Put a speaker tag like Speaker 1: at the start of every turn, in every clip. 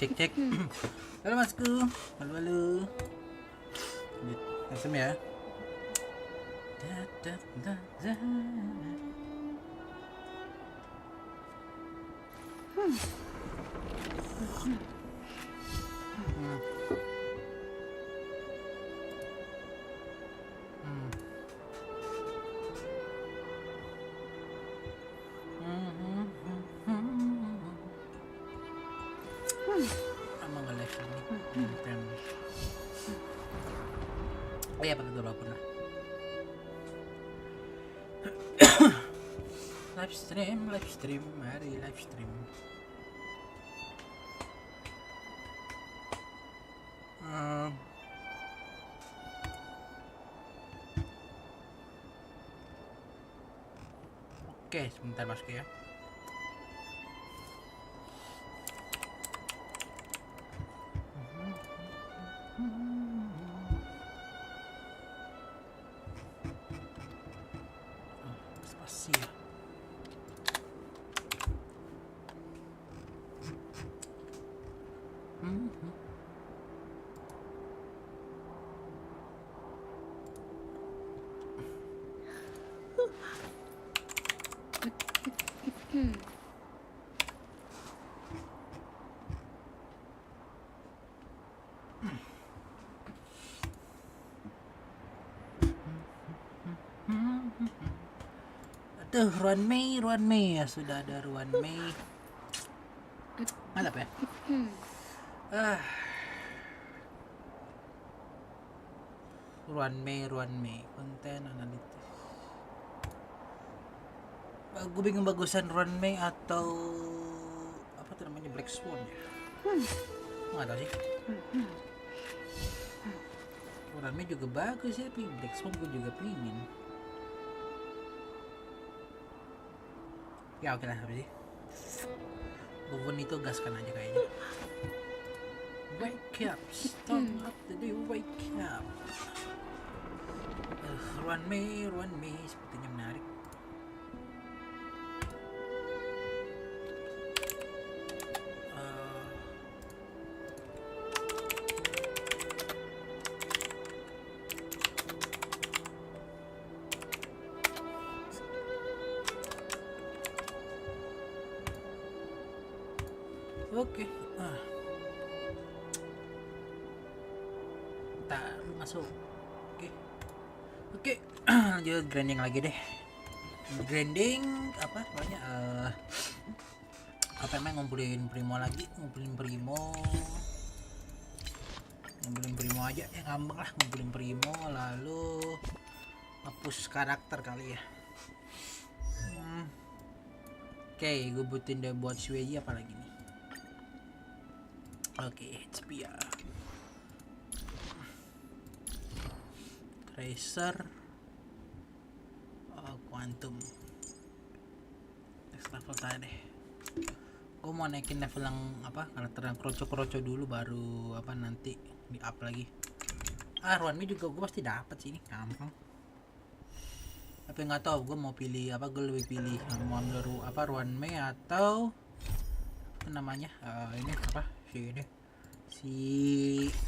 Speaker 1: Cek. Halo Masku, halo. Langsung ya. Emang nggak live ini konten. Iya pakai dulu pernah. Live stream, mari live stream. Oke, sebentar Masku ya. Spasi ya. Tuh Ruan Mei ya, sudah ada Ruan Mei. Mantap ya. Ruan Mei konten analitis. Gue bingung bagusan Ruan Mei atau apa tuh namanya, Black Swan ya. Nggak tahu sih. Ruan Mei juga bagus ya, tapi Black Swan gue juga pingin. Ya oke lah, apa sih? Bubun itu gaskan aja kayaknya. Wake up, start up the day, wake up. Ruan Mei sepertinya menarik. Oke. Kita masuk. Oke. Lanjut grinding lagi deh. Grinding apa namanya? Apa emang ngumpulin primo lagi? Ngumpulin primo aja ya, ngambek lah, ngumpulin primo lalu hapus karakter kali ya. Oke, gue butuhin deh buat Shueyi apalagi nih. Oke, HP ya. Tracer, Quantum. Next level tadi deh. Gue mau naikin level yang apa? Karakter yang kroco dulu, baru apa nanti di up lagi. Ruan Mei juga gue pasti dapat sih, ini gampang. Tapi nggak tahu gue mau pilih apa, gue lebih pilih mau ambil Ruan Mei atau apa namanya, ini apa si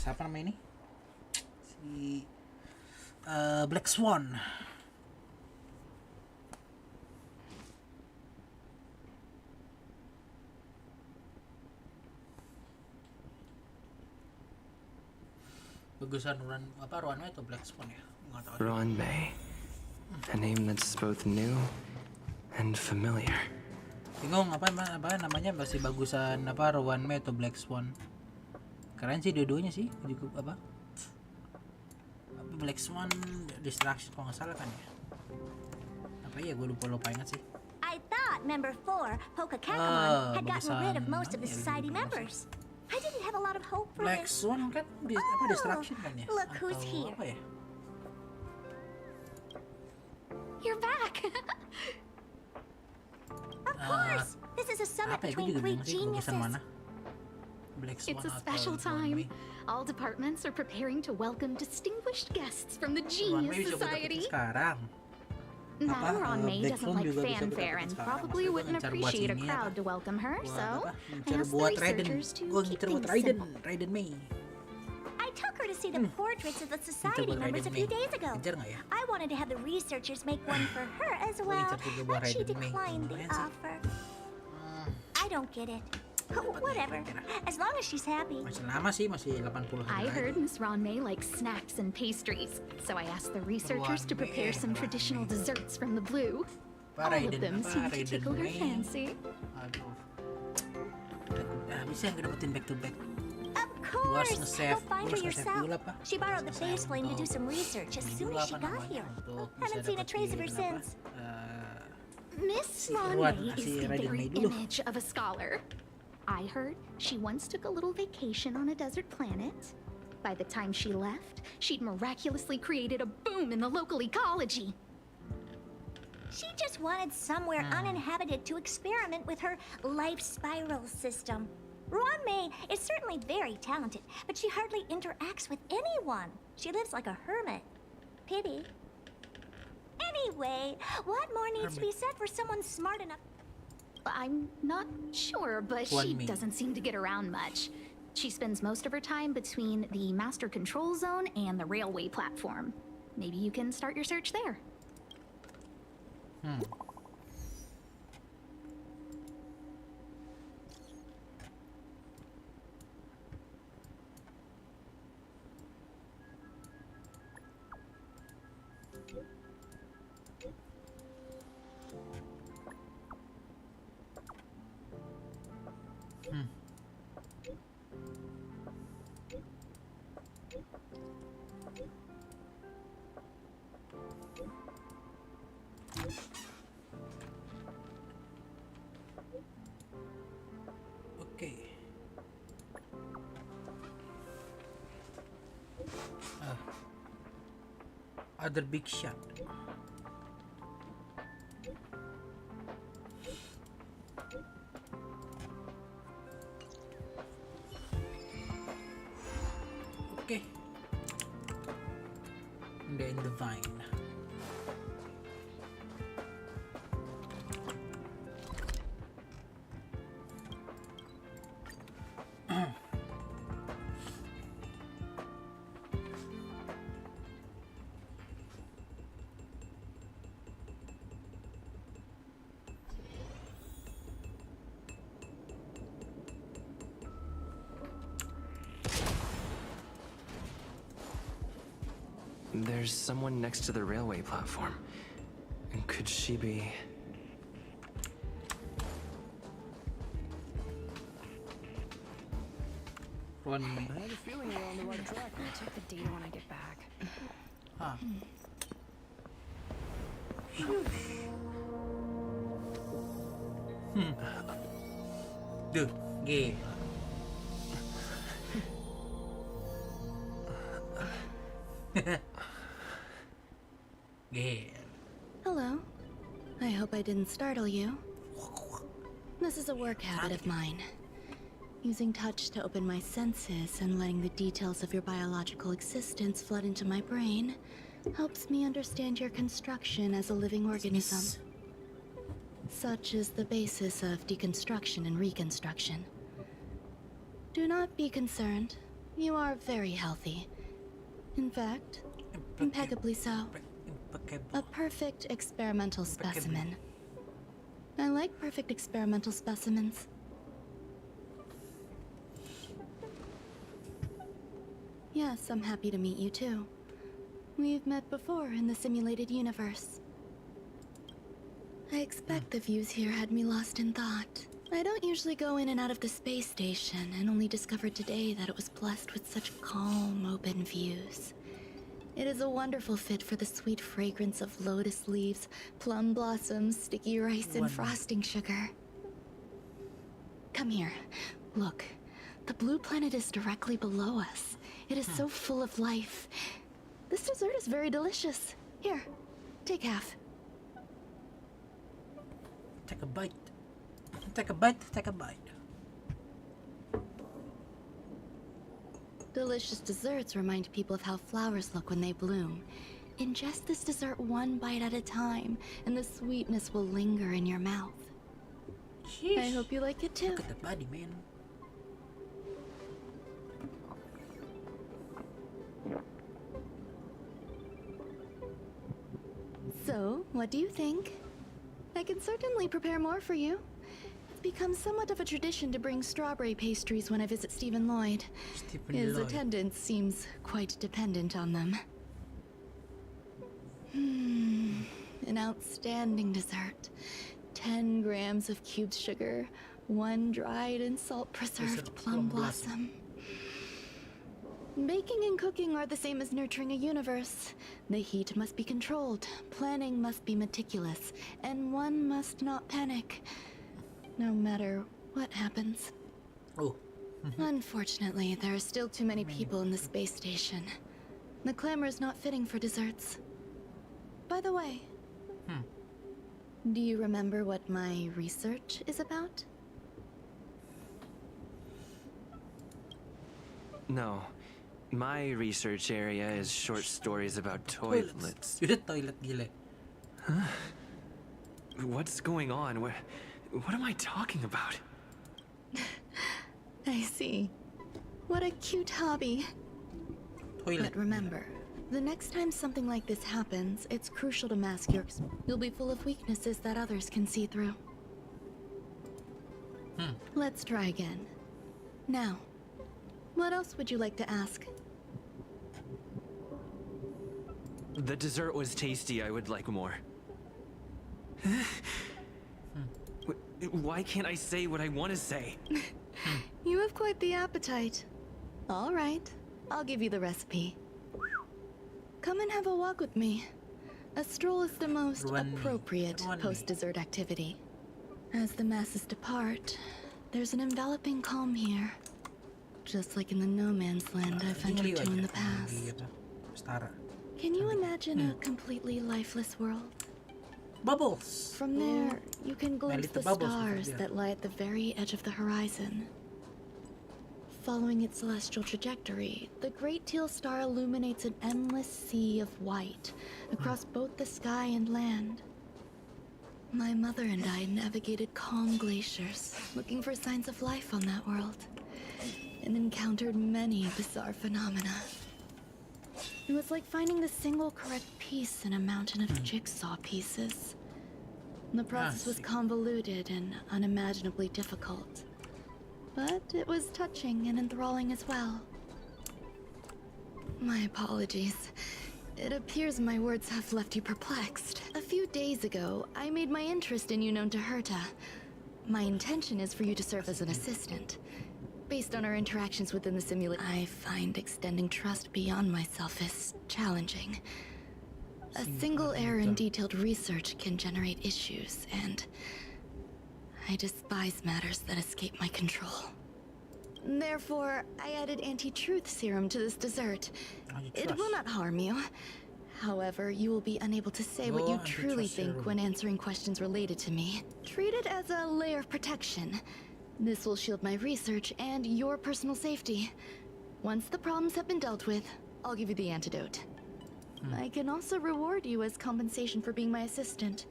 Speaker 1: siapa namanya ini, si Black Swan. Bagusan Ruan Mei atau Black Swan ya, nggak tahu.
Speaker 2: Ruan Mei, a name that's both new and familiar.
Speaker 1: Bingung apa namanya, masih bagusan apa Ruan Mei atau Black Swan. Keren sih dua-duanya sih, cukup apa Black Swan distraction kalau nggak salah kan ya. Apa ya, gue lupa ingat sih.
Speaker 3: I thought member 4, Pokakakemon, had gotten rid of most of the society members. I didn't have a lot of hope for
Speaker 1: Black
Speaker 3: this.
Speaker 1: Swan kan distraction kan ya.
Speaker 3: Look who's
Speaker 1: Atau
Speaker 3: here.
Speaker 1: apa ya?
Speaker 3: You're back. summit
Speaker 1: Apa ya? Gue
Speaker 3: between
Speaker 1: juga
Speaker 3: three
Speaker 1: bingung sih kebagusan
Speaker 3: geniuses.
Speaker 1: mana. Black Swan
Speaker 4: It's a
Speaker 1: atau
Speaker 4: special
Speaker 1: Runway.
Speaker 4: time. All departments are preparing to welcome distinguished guests from the
Speaker 1: Runway
Speaker 4: Genius
Speaker 1: coba dapetin
Speaker 4: Society.
Speaker 1: sekarang.
Speaker 4: Madame Ronmay
Speaker 1: Black
Speaker 4: doesn't
Speaker 1: Swan
Speaker 4: like
Speaker 1: juga bisa gue
Speaker 4: fanfare
Speaker 1: dapetin
Speaker 4: and
Speaker 1: sekarang.
Speaker 4: probably
Speaker 1: Maksudnya gue
Speaker 4: wouldn't
Speaker 1: ngincar buat
Speaker 4: appreciate a
Speaker 1: sini
Speaker 4: crowd to welcome her,
Speaker 1: Buat
Speaker 4: so
Speaker 1: apa?
Speaker 4: I
Speaker 1: Ngincar
Speaker 4: asked the
Speaker 1: buat Raiden.
Speaker 4: researchers to
Speaker 1: Gue
Speaker 4: keep
Speaker 1: ngincar buat
Speaker 4: things
Speaker 1: Raiden.
Speaker 4: simple.
Speaker 1: Raiden May.
Speaker 3: I took her to see the portraits of the society
Speaker 1: buat
Speaker 3: members a
Speaker 1: Raiden
Speaker 3: few
Speaker 1: May.
Speaker 3: days ago.
Speaker 1: Ngejar nggak ya?
Speaker 3: I wanted to have the researchers make one for her as well,
Speaker 1: ngincar juga buat
Speaker 3: but she
Speaker 1: Raiden May.
Speaker 3: declined the
Speaker 1: Lumayan sih.
Speaker 3: offer. I don't get it. Whatever, as long as she's happy.
Speaker 1: Masih lama sih, masih 80
Speaker 4: I
Speaker 1: hari
Speaker 4: heard
Speaker 1: lagi.
Speaker 4: Miss Ronmay likes snacks and pastries, so I asked the researchers to prepare some traditional desserts from the blue.
Speaker 1: Apa,
Speaker 4: All of
Speaker 1: Raiden,
Speaker 4: them
Speaker 1: apa,
Speaker 4: seem to
Speaker 1: Raiden
Speaker 4: tickle her
Speaker 1: May.
Speaker 4: fancy.
Speaker 1: Aduh. Bisa yang dapetin back to back.
Speaker 3: Of
Speaker 1: Gua harus
Speaker 3: course,
Speaker 1: nge-save.
Speaker 3: go find
Speaker 1: Gua
Speaker 3: her
Speaker 1: harus nge-save dulu
Speaker 3: yourself.
Speaker 1: apa?
Speaker 3: She borrowed the
Speaker 1: Nge-save
Speaker 3: face flame to do
Speaker 1: untuk
Speaker 3: some research as
Speaker 1: ini
Speaker 3: soon
Speaker 1: dulu
Speaker 3: as she
Speaker 1: apa
Speaker 3: got
Speaker 1: namanya,
Speaker 3: here.
Speaker 1: untuk
Speaker 3: Haven't
Speaker 1: bisa
Speaker 3: seen a trace of her
Speaker 1: dapetin apa,
Speaker 3: since.
Speaker 4: Miss
Speaker 1: Si
Speaker 4: Ronmay
Speaker 1: Ruan,
Speaker 4: is
Speaker 1: si
Speaker 4: the
Speaker 1: Raiden
Speaker 4: very
Speaker 1: May dulu.
Speaker 4: image of a scholar. I heard she once took a little vacation on a desert planet. By the time she left, she'd miraculously created a boom in the local ecology.
Speaker 3: She just wanted somewhere uninhabited to experiment with her life spiral system. May is certainly very talented, but she hardly interacts with anyone. She lives like a hermit. Pity. Anyway, what more needs to be said for someone smart enough?
Speaker 4: I'm not sure, but
Speaker 1: One
Speaker 4: she
Speaker 1: me.
Speaker 4: doesn't seem to get around much. She spends most of her time between the master control zone and the railway platform. Maybe you can start your search there.
Speaker 1: Oke. Other big shot. Oke. In the vine.
Speaker 2: There's someone next to the railway platform. Could she be...
Speaker 1: Ruan.
Speaker 5: I have a feeling we're on the right track.
Speaker 6: I'll check the data when I get back.
Speaker 1: Ah. Duh, G. G.
Speaker 6: Hello. I hope I didn't startle you. This is a work habit of mine. Using touch to open my senses and letting the details of your biological existence flood into my brain helps me understand your construction as a living organism. Such is the basis of deconstruction and reconstruction. Do not be concerned. You are very healthy. In fact, impeccably so. A perfect experimental specimen. I like perfect experimental specimens. Yes, I'm happy to meet you too. We've met before in the simulated universe. I expect the views here had me lost in thought. I don't usually go in and out of the space station, and only discovered today that it was blessed with such calm, open views. It is a wonderful fit for the sweet fragrance of lotus leaves, plum blossoms, sticky rice, and frosting sugar. Come here. Look. The blue planet is directly below us. It is so full of life. This dessert is very delicious. Here, take half.
Speaker 1: Take a bite. Take a bite, take a bite.
Speaker 6: Delicious desserts remind people of how flowers look when they bloom. Ingest this dessert one bite at a time, and the sweetness will linger in your mouth.
Speaker 1: Sheesh.
Speaker 6: I hope you like it too.
Speaker 1: Look at the body, man.
Speaker 6: So, what do you think? I can certainly prepare more for you. It's become somewhat of a tradition to bring strawberry pastries when I visit Stephen Lloyd.
Speaker 1: Stephen
Speaker 6: His
Speaker 1: Lloyd.
Speaker 6: attendance seems quite dependent on them. An outstanding dessert. 10 grams of cubed sugar, 1 dried and salt-preserved plum blossom. Baking and cooking are the same as nurturing a universe. The heat must be controlled, planning must be meticulous, and one must not panic, no matter what happens.
Speaker 1: Oh.
Speaker 6: Unfortunately, there are still too many people in the space station. The clamor is not fitting for desserts. By the way, do you remember what my research is about?
Speaker 2: No. My research area is short stories about toilets.
Speaker 1: Yun ang toilet gila.
Speaker 2: What's going on? What am I talking about?
Speaker 6: I see. What a cute hobby.
Speaker 1: Toilet.
Speaker 6: But remember, the next time something like this happens, it's crucial to mask your... You'll be full of weaknesses that others can see through. Let's try again. Now, what else would you like to ask?
Speaker 2: The dessert was tasty. I would like more. Why can't I say what I want to say?
Speaker 6: You have quite the appetite. All right, I'll give you the recipe. Come and have a walk with me. A stroll is the most appropriate post-dessert activity. As the masses depart, there's an enveloping calm here. Just like in the no man's land I've ventured to in the past. Can you imagine a completely lifeless world?
Speaker 1: Bubbles.
Speaker 6: From there, you can glimpse the
Speaker 1: little bubbles
Speaker 6: stars
Speaker 1: yeah.
Speaker 6: that lie at the very edge of the horizon. Following its celestial trajectory, the Great Teal Star illuminates an endless sea of white across both the sky and land. My mother and I navigated calm glaciers, looking for signs of life on that world, and encountered many bizarre phenomena. It was like finding the single correct piece in a mountain of jigsaw pieces. The process was convoluted and unimaginably difficult. But it was touching and enthralling as well. My apologies. It appears my words have left you perplexed. A few days ago, I made my interest in you known to Herta. My intention is for you to serve as an assistant. Based on our interactions within the simulation, I find extending trust beyond myself is challenging. A single error in detailed research can generate issues, and I despise matters that escape my control. Therefore, I added anti-truth serum to this dessert. It will not harm you. However, you will be unable to say what you truly think when answering questions related to me. Treat it as a layer of protection. This will shield my research and your personal safety. Once the problems have been dealt with, I'll give you the antidote. I can also reward you as compensation for being my assistant.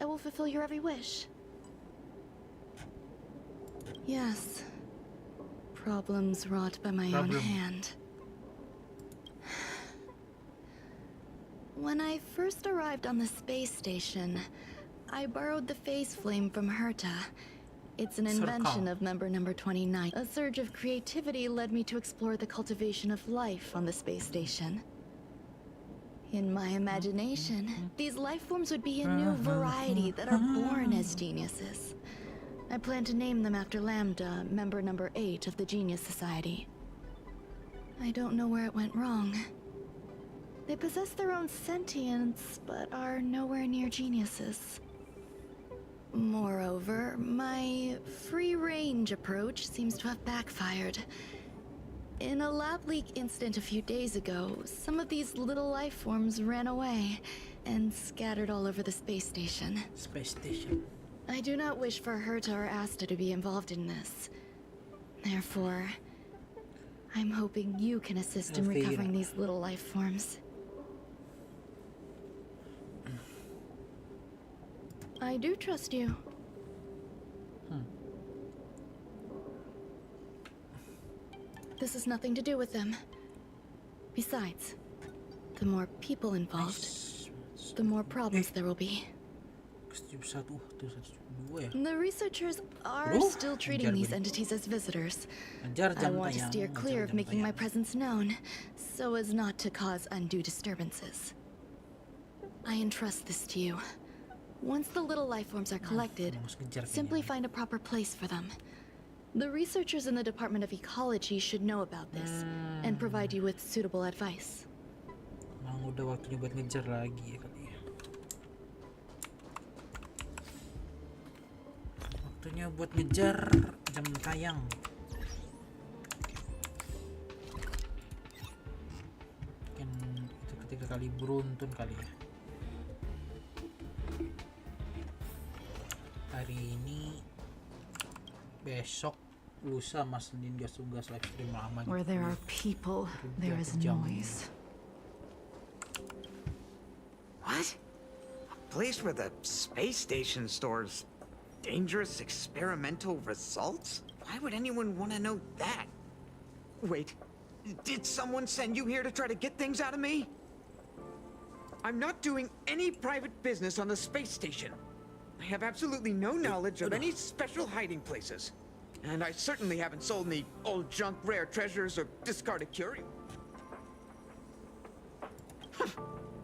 Speaker 6: I will fulfill your every wish. Yes. Problems wrought by my own hand. When I first arrived on the space station, I borrowed the phase flame from Herta. It's an invention of member number 29. A surge of creativity led me to explore the cultivation of life on the space station. In my imagination, these life forms would be a new variety that are born as geniuses. I plan to name them after Lambda, member number 8 of the Genius Society. I don't know where it went wrong. They possess their own sentience, but are nowhere near geniuses. Moreover, my free-range approach seems to have backfired. In a lab leak incident a few days ago, some of these little life forms ran away and scattered all over the space station. I do not wish for Herta or Asta to be involved in this. Therefore, I'm hoping you can assist in
Speaker 1: Elvira.
Speaker 6: recovering these little life forms. I do trust you. This has nothing to do with them. Besides, the more people involved, the more problems there will be. The researchers are
Speaker 1: Bro,
Speaker 6: still treating
Speaker 1: ngejar
Speaker 6: these
Speaker 1: bunyi.
Speaker 6: entities as visitors.
Speaker 1: Ngejar
Speaker 6: I
Speaker 1: jam
Speaker 6: want to
Speaker 1: tayang,
Speaker 6: steer
Speaker 1: ngejar
Speaker 6: clear of
Speaker 1: jam
Speaker 6: making my
Speaker 1: tayang.
Speaker 6: presence known, so as not to cause undue disturbances. I entrust this to you. Once the little life forms are collected,
Speaker 1: Harus ngejar
Speaker 6: simply
Speaker 1: kayaknya.
Speaker 6: find a proper place for them. The researchers in the Department of Ecology should know about this and provide you with suitable advice.
Speaker 1: Emang udah waktunya buat ngejar lagi ya kali ya. Waktunya buat ngejar jam tayang. Mungkin itu ketiga kali beruntun kali ya. Hari ini, besok, lusa Mas Senin gas live stream lama
Speaker 7: Where there are people, there is noise.
Speaker 8: What? A place where the space station stores dangerous experimental results? Why would anyone want to know that? Wait, did someone send you here to try to get things out of me? I'm not doing any private business on the space station. I have absolutely no knowledge of any special hiding places. And I certainly haven't sold any old junk rare treasures or discarded curios.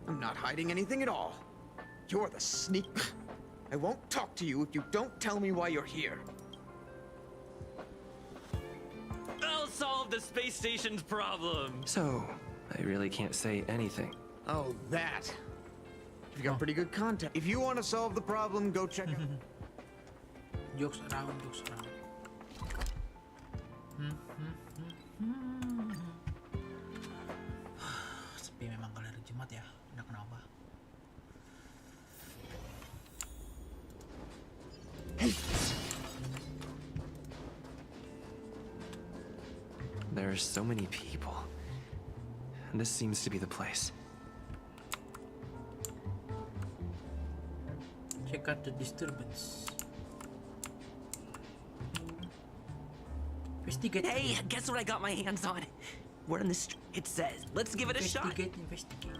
Speaker 8: I'm not hiding anything at all. You're the sneak. I won't talk to you if you don't tell me why you're here.
Speaker 2: I'll solve the space station's problem. So, I really can't say anything.
Speaker 8: Oh, that. You've got pretty good contact. If you want to solve the problem, go check out.
Speaker 1: Jokes around, jokes around. Sepi memang kalau hari Jumat ya, udah kenapa?
Speaker 2: There are so many people. And this seems to be the place.
Speaker 1: Check out the disturbance. Investigate.
Speaker 9: Hey, guess what I got my hands on? We're in the street. It says, let's give it a shot.
Speaker 1: Investigate.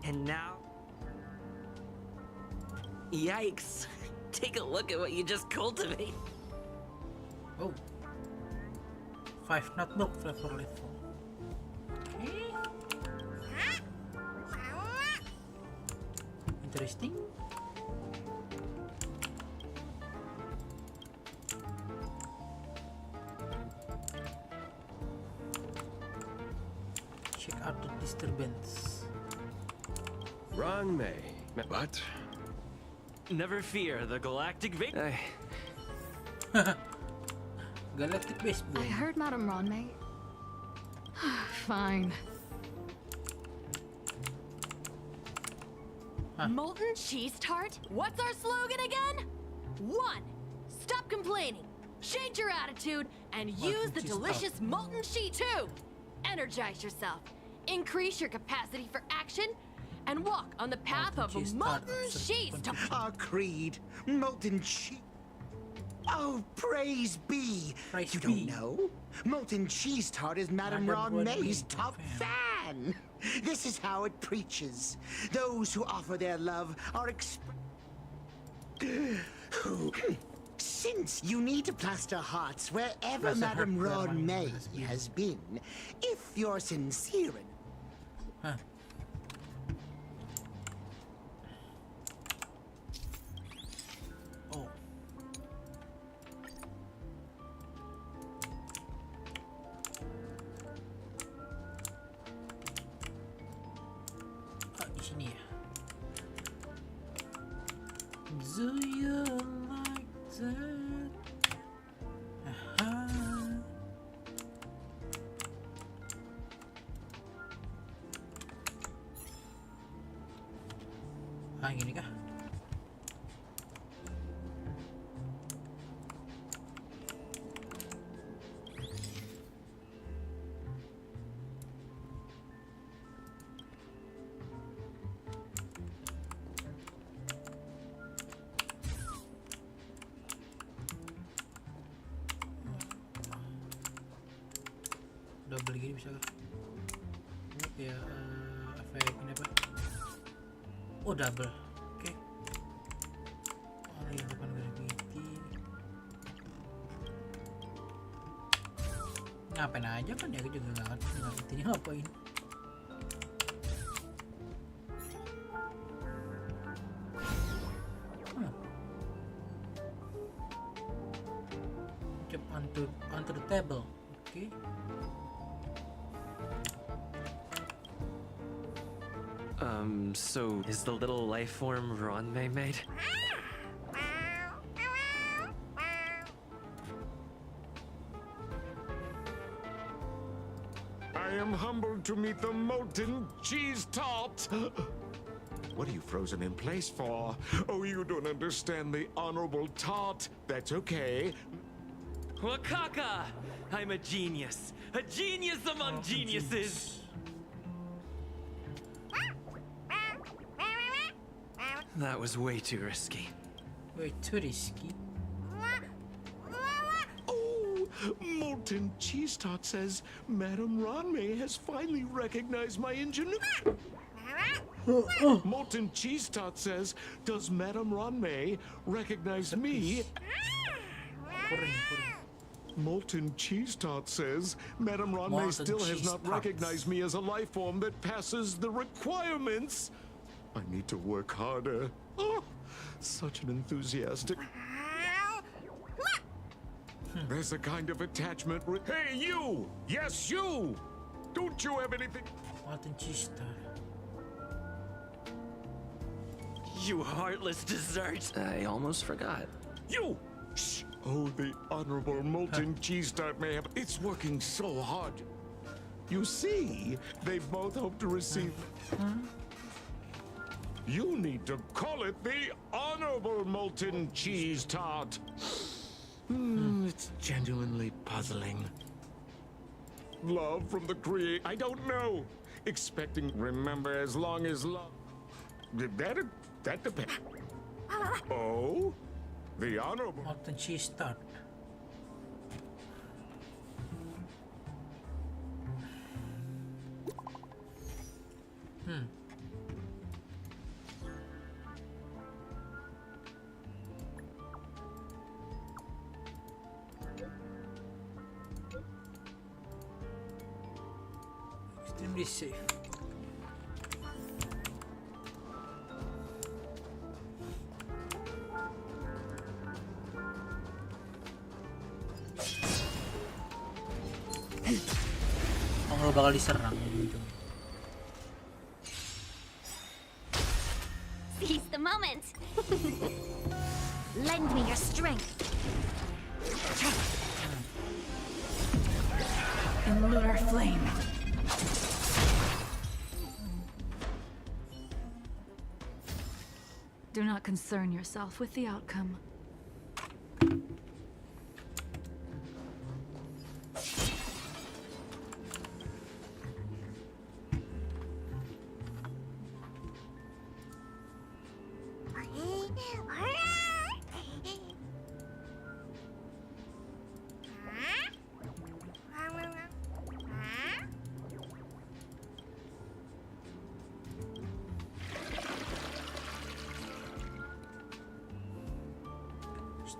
Speaker 9: And now... Yikes. Take a look at what you just cultivated.
Speaker 1: Oh. 5 notebook flavor level. Interesting. Check out the disturbance.
Speaker 10: Wrong May. What?
Speaker 2: Never fear, the galactic
Speaker 1: Galactic baseball.
Speaker 4: I heard Madame Ronmei. Fine.
Speaker 11: Molten cheese tart? What's our slogan again? 1. Stop complaining. Change your attitude and use the
Speaker 1: cheese
Speaker 11: delicious molten cheese too. Energize yourself. Increase your capacity for action and walk on the path of
Speaker 1: cheese tart.
Speaker 11: molten cheese tart.
Speaker 12: Our creed, molten cheese. Oh, praise be!
Speaker 1: Praise
Speaker 12: you
Speaker 1: be.
Speaker 12: don't know? Molten cheese tart is Madame
Speaker 1: Madame
Speaker 12: Ron
Speaker 1: Ron
Speaker 12: May's
Speaker 1: May's
Speaker 12: top fan. This is how it preaches. Those who offer their love are Since you need to plaster hearts wherever
Speaker 1: Plaster
Speaker 12: Madame
Speaker 1: heart where
Speaker 12: Ron
Speaker 1: Madame
Speaker 12: May
Speaker 1: has been.
Speaker 12: has been, if you're sincere
Speaker 1: Huh. Oh. Ah, di sini ya. Do you like that? Aha. Ah, gini kah? Double gini bisa kah? Ini kayak efek ini apa? Oh, double. Oke. Oh, ini bukan gravity. Ngapain aja kan ya, aku juga nggak ngerti intinya ngapain. Jump onto the table. Oke.
Speaker 2: So is the little life form Ronmei made?
Speaker 10: I am humbled to meet the molten cheese tart. What are you frozen in place for? Oh, you don't understand the honorable tart. That's okay.
Speaker 2: Wakaka! I'm a genius among geniuses. That was way too risky.
Speaker 1: Way too risky.
Speaker 10: Oh, molten cheese tart says Madame Ronmei has finally recognized my ingenuity. Molten cheese tart says, does Madame Ronmei recognize me? Molten cheese tart says, Madame Ronmei still has not recognized me as a life form that passes the requirements. I need to work harder. Oh, such an enthusiastic. There's a kind of attachment. Hey, you! Yes, you! Don't you have anything?
Speaker 1: Molten cheese tart.
Speaker 2: You heartless dessert! I almost forgot.
Speaker 10: You! Shh! Oh, the honorable molten cheese tart may have. It's working so hard. You see, they both hope to receive. You need to call it the honorable molten cheese tart. It's genuinely puzzling. Love from the creator. I don't know. Expecting. Remember, as long as love. That depends. Oh, the honorable
Speaker 1: molten cheese tart. Extremely safe. Oh, nggak bakal diserang gitu.
Speaker 3: Seize the moment. Lend me your strength.
Speaker 7: In lunar flame. Do not concern yourself with the outcome.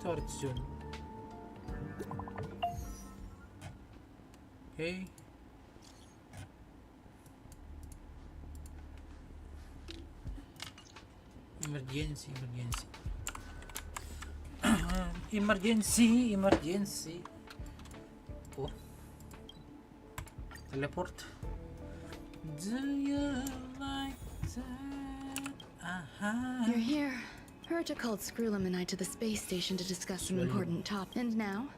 Speaker 1: Storage zone. Okay. Emergency. Emergency. Oh. Teleport. Do you like that?
Speaker 6: You're here. Herta called Screwlam and I to the space station to discuss some important topics. And now,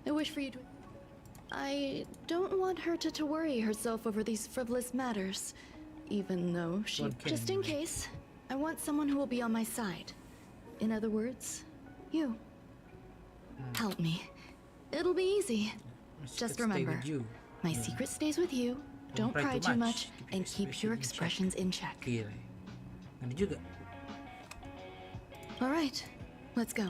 Speaker 6: I wish for you to... I don't want Herta to worry herself over these frivolous matters. Even though she... Just in case, I want someone who will be on my side. In other words, you. Help me. It'll be easy. Just remember, my secret stays with you. Don't pry too much, and keep your expressions in check.
Speaker 1: Gila. Ngeri juga.
Speaker 6: All right, let's go.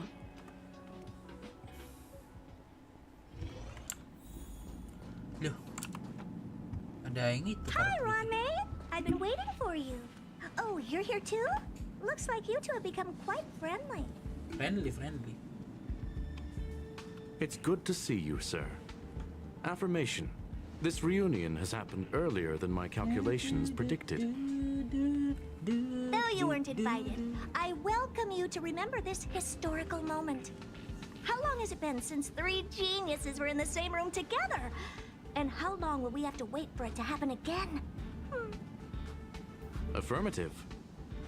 Speaker 1: Loh. Ada yang itu.
Speaker 3: Hi, Ronmei. I've been waiting for you. Oh, you're here too? Looks like you two have become quite friendly.
Speaker 1: Friendly.
Speaker 13: It's good to see you, sir. Affirmation. This reunion has happened earlier than my calculations predicted.
Speaker 3: Though you weren't invited, I welcome you to remember this historical moment. How long has it been since 3 geniuses were in the same room together? And how long will we have to wait for it to happen again?
Speaker 13: Affirmative.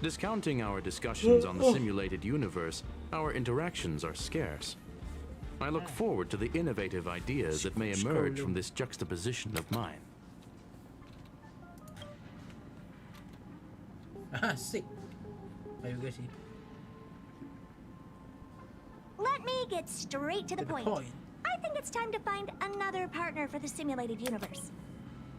Speaker 13: Discounting our discussions on the simulated universe, our interactions are scarce. I look forward to the innovative ideas that may emerge from this juxtaposition of mine.
Speaker 1: Asik. Ayo guys sih.
Speaker 3: Let me get straight to the point. I think it's time to find another partner for the simulated universe.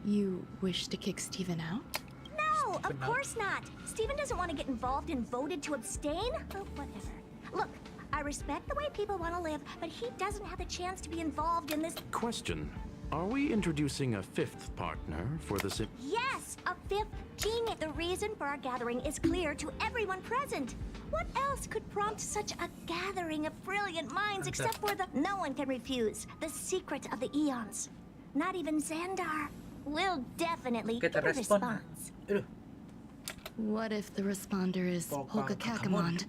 Speaker 6: You wish to kick Steven out?
Speaker 3: No, of course not. Steven doesn't want to get involved and voted to abstain. Oh, whatever. Look, I respect the way people want to live, but he doesn't have a chance to be involved in this.
Speaker 13: Question. Are we introducing a 5th partner for the
Speaker 3: Yes, a 5th genius. The reason for our gathering is clear to everyone present. What else could prompt such a gathering of brilliant minds except for the... No one can refuse the secret of the eons. Not even Xandar. We'll definitely get a response.
Speaker 6: What if the responder is Polka Kakamond?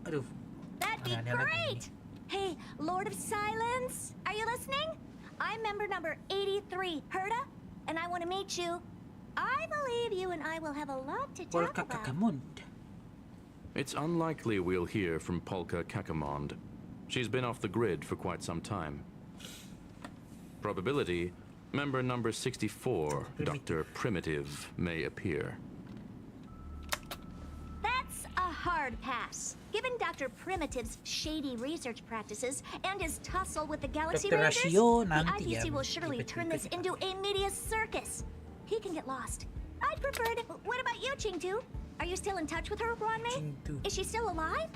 Speaker 3: That'd be great! Hey, Lord of Silence, are you listening? I'm member number 83, Herda, and I want to meet you. I believe you and I will have a lot to talk about.
Speaker 13: It's unlikely we'll hear from Polka Kakamond. She's been off the grid for quite some time. Probability, member number 64, Dr. Primitive, may appear.
Speaker 3: That's a hard pass. Given Dr. Primitive's shady research practices and his tussle with the Galaxy Rangers, the IPC will surely turn this into a media circus. He can get lost. I'd prefer to... What about you, Chingtu? Are you still in touch with her, Ronmei? Is she still alive?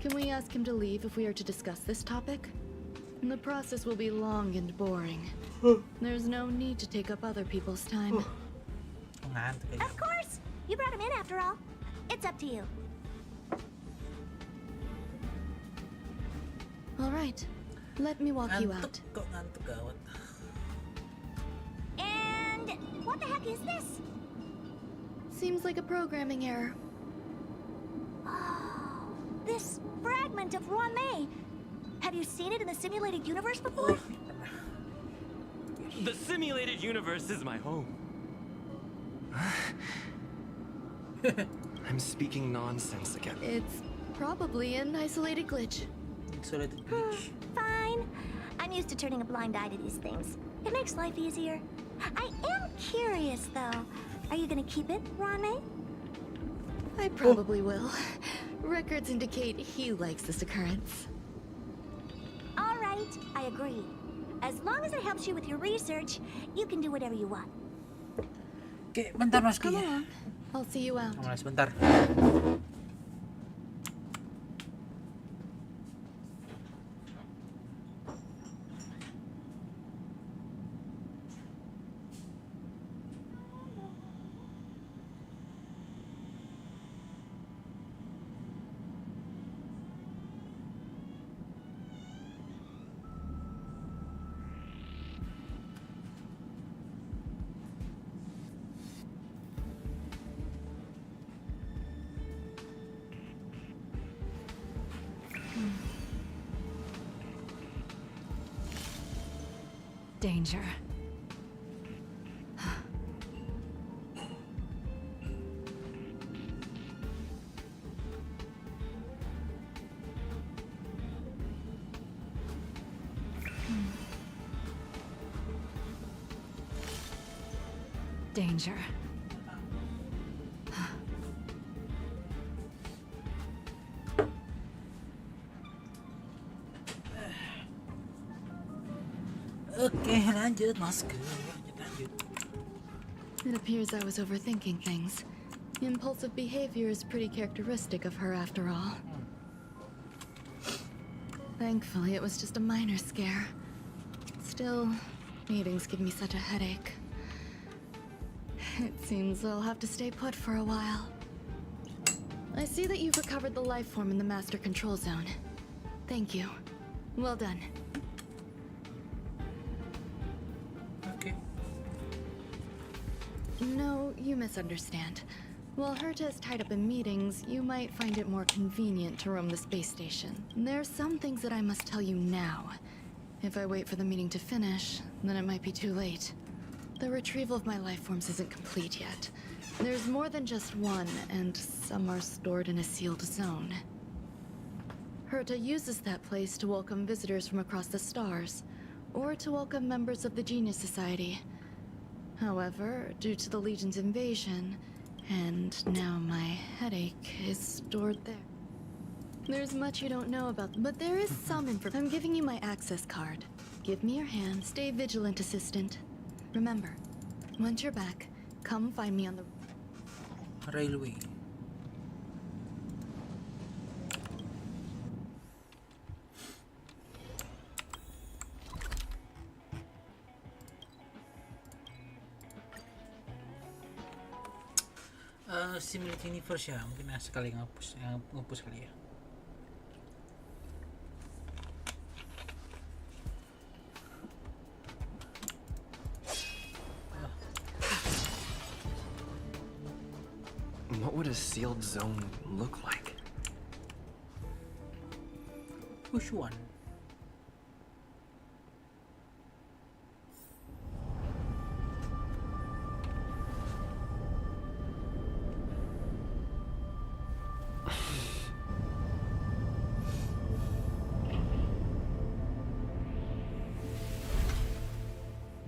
Speaker 6: Can we ask him to leave if we are to discuss this topic? The process will be long and boring. There's no need to take up other people's time.
Speaker 3: Of course! You brought him in after all. It's up to you.
Speaker 6: All right. Let me walk you out.
Speaker 3: And what the heck is this?
Speaker 6: Seems like a programming error.
Speaker 3: Oh, this fragment of Ronmei. Have you seen it in the simulated universe before?
Speaker 2: The simulated universe is my home. I'm speaking nonsense again.
Speaker 6: It's probably an isolated glitch.
Speaker 3: Fine. I'm used to turning a blind eye to these things. It makes life easier. I am curious, though. Are you gonna keep it, Ronmei?
Speaker 6: I probably will. Records indicate he likes this occurrence.
Speaker 3: All right, I agree. As long as it helps you with your research, you can do whatever you want.
Speaker 1: Oke, bentar Masku
Speaker 6: Come
Speaker 1: ya.
Speaker 6: on. I'll see you out.
Speaker 1: Sebentar.
Speaker 7: Danger. Danger.
Speaker 1: Lanjut, Masku. Lanjut.
Speaker 6: It appears I was overthinking things. Impulsive behavior is pretty characteristic of her after all. Thankfully, it was just a minor scare. Still, meetings give me such a headache. It seems I'll have to stay put for a while. I see that you've recovered the life form in the master control zone. Thank you. Well done.
Speaker 1: Okay.
Speaker 6: No, you misunderstand. While Herta is tied up in meetings, you might find it more convenient to roam the space station. There's some things that I must tell you now. If I wait for the meeting to finish, then it might be too late. The retrieval of my life forms isn't complete yet. There's more than just one, and some are stored in a sealed zone. Herta uses that place to welcome visitors from across the stars, or to welcome members of the Genius Society. However, due to the Legion's invasion, and now my headache is stored there. There's much you don't know about, but there is some info. I'm giving you my access card. Give me your hand. Stay vigilant, assistant. Remember, once you're back, come find me on the
Speaker 1: Railway. Simulate universe ya, mungkin sekali ngapus kali ya.
Speaker 2: What would a sealed zone look like?
Speaker 1: Which one?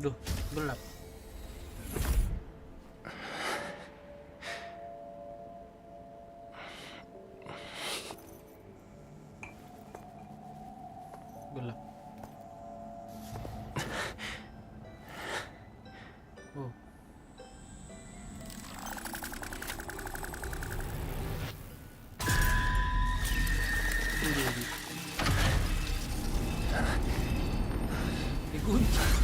Speaker 1: Duh, gelap. Gelap. Oh. Dikunci.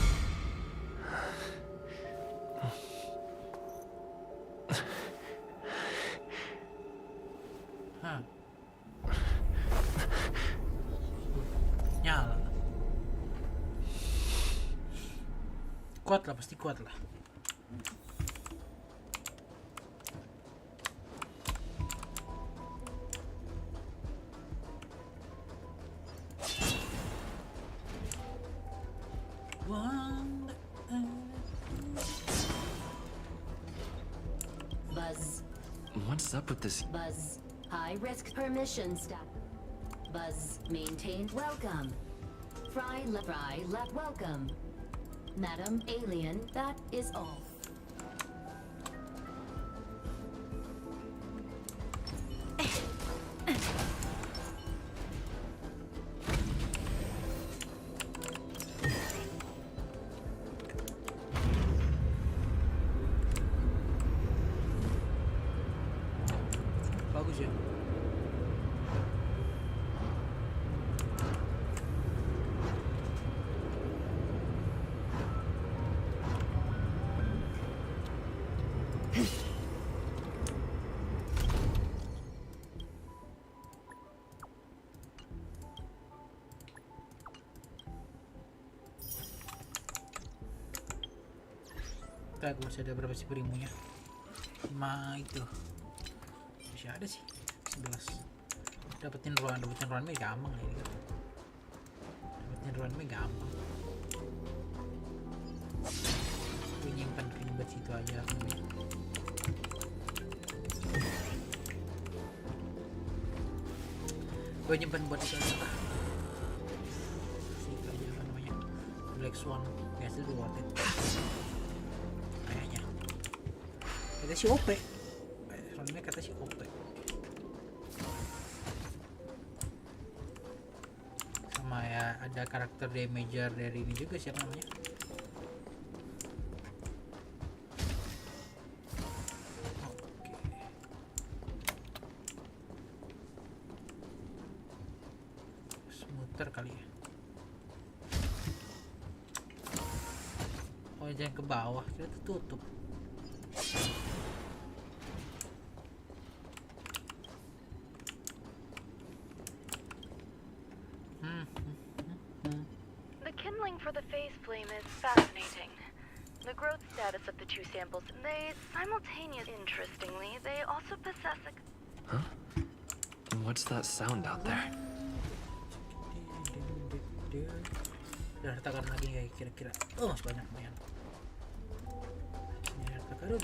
Speaker 1: Hah. Nyala. Kuat lah, pasti kuat lah.
Speaker 14: Buzz.
Speaker 2: What's up with this?
Speaker 14: Buzz. High risk permission stop. Buzz. Maintained. Welcome. Fry left. Welcome. Madam Alien, that is all.
Speaker 1: Bagus ya. Kita masih ada berapa sih perimunya? 5 itu. Masih ada sih 11. Dapetin ruangan gampang ya ini. Dapetin ruangan gampang. Gue nyimpan buat situ aja. Gue nyimpan buat itu aja lah. Situ aja apa namanya, Black Swan biasa dulu worth it. Kayaknya kata si OP, soalnya kata si OP. Sama ya ada karakter damager dari ini juga, siapa namanya, muter kali ya. Oh jangan ke bawah, kita tutup.
Speaker 15: The kindling for the phase flame is fascinating. The growth status of the two samples, they interestingly, they also possess a...
Speaker 2: Huh? What's that sound out there?
Speaker 1: Ada harta karun lagi kayak kira-kira. Oh masih banyak lumayan. Ini harta karun.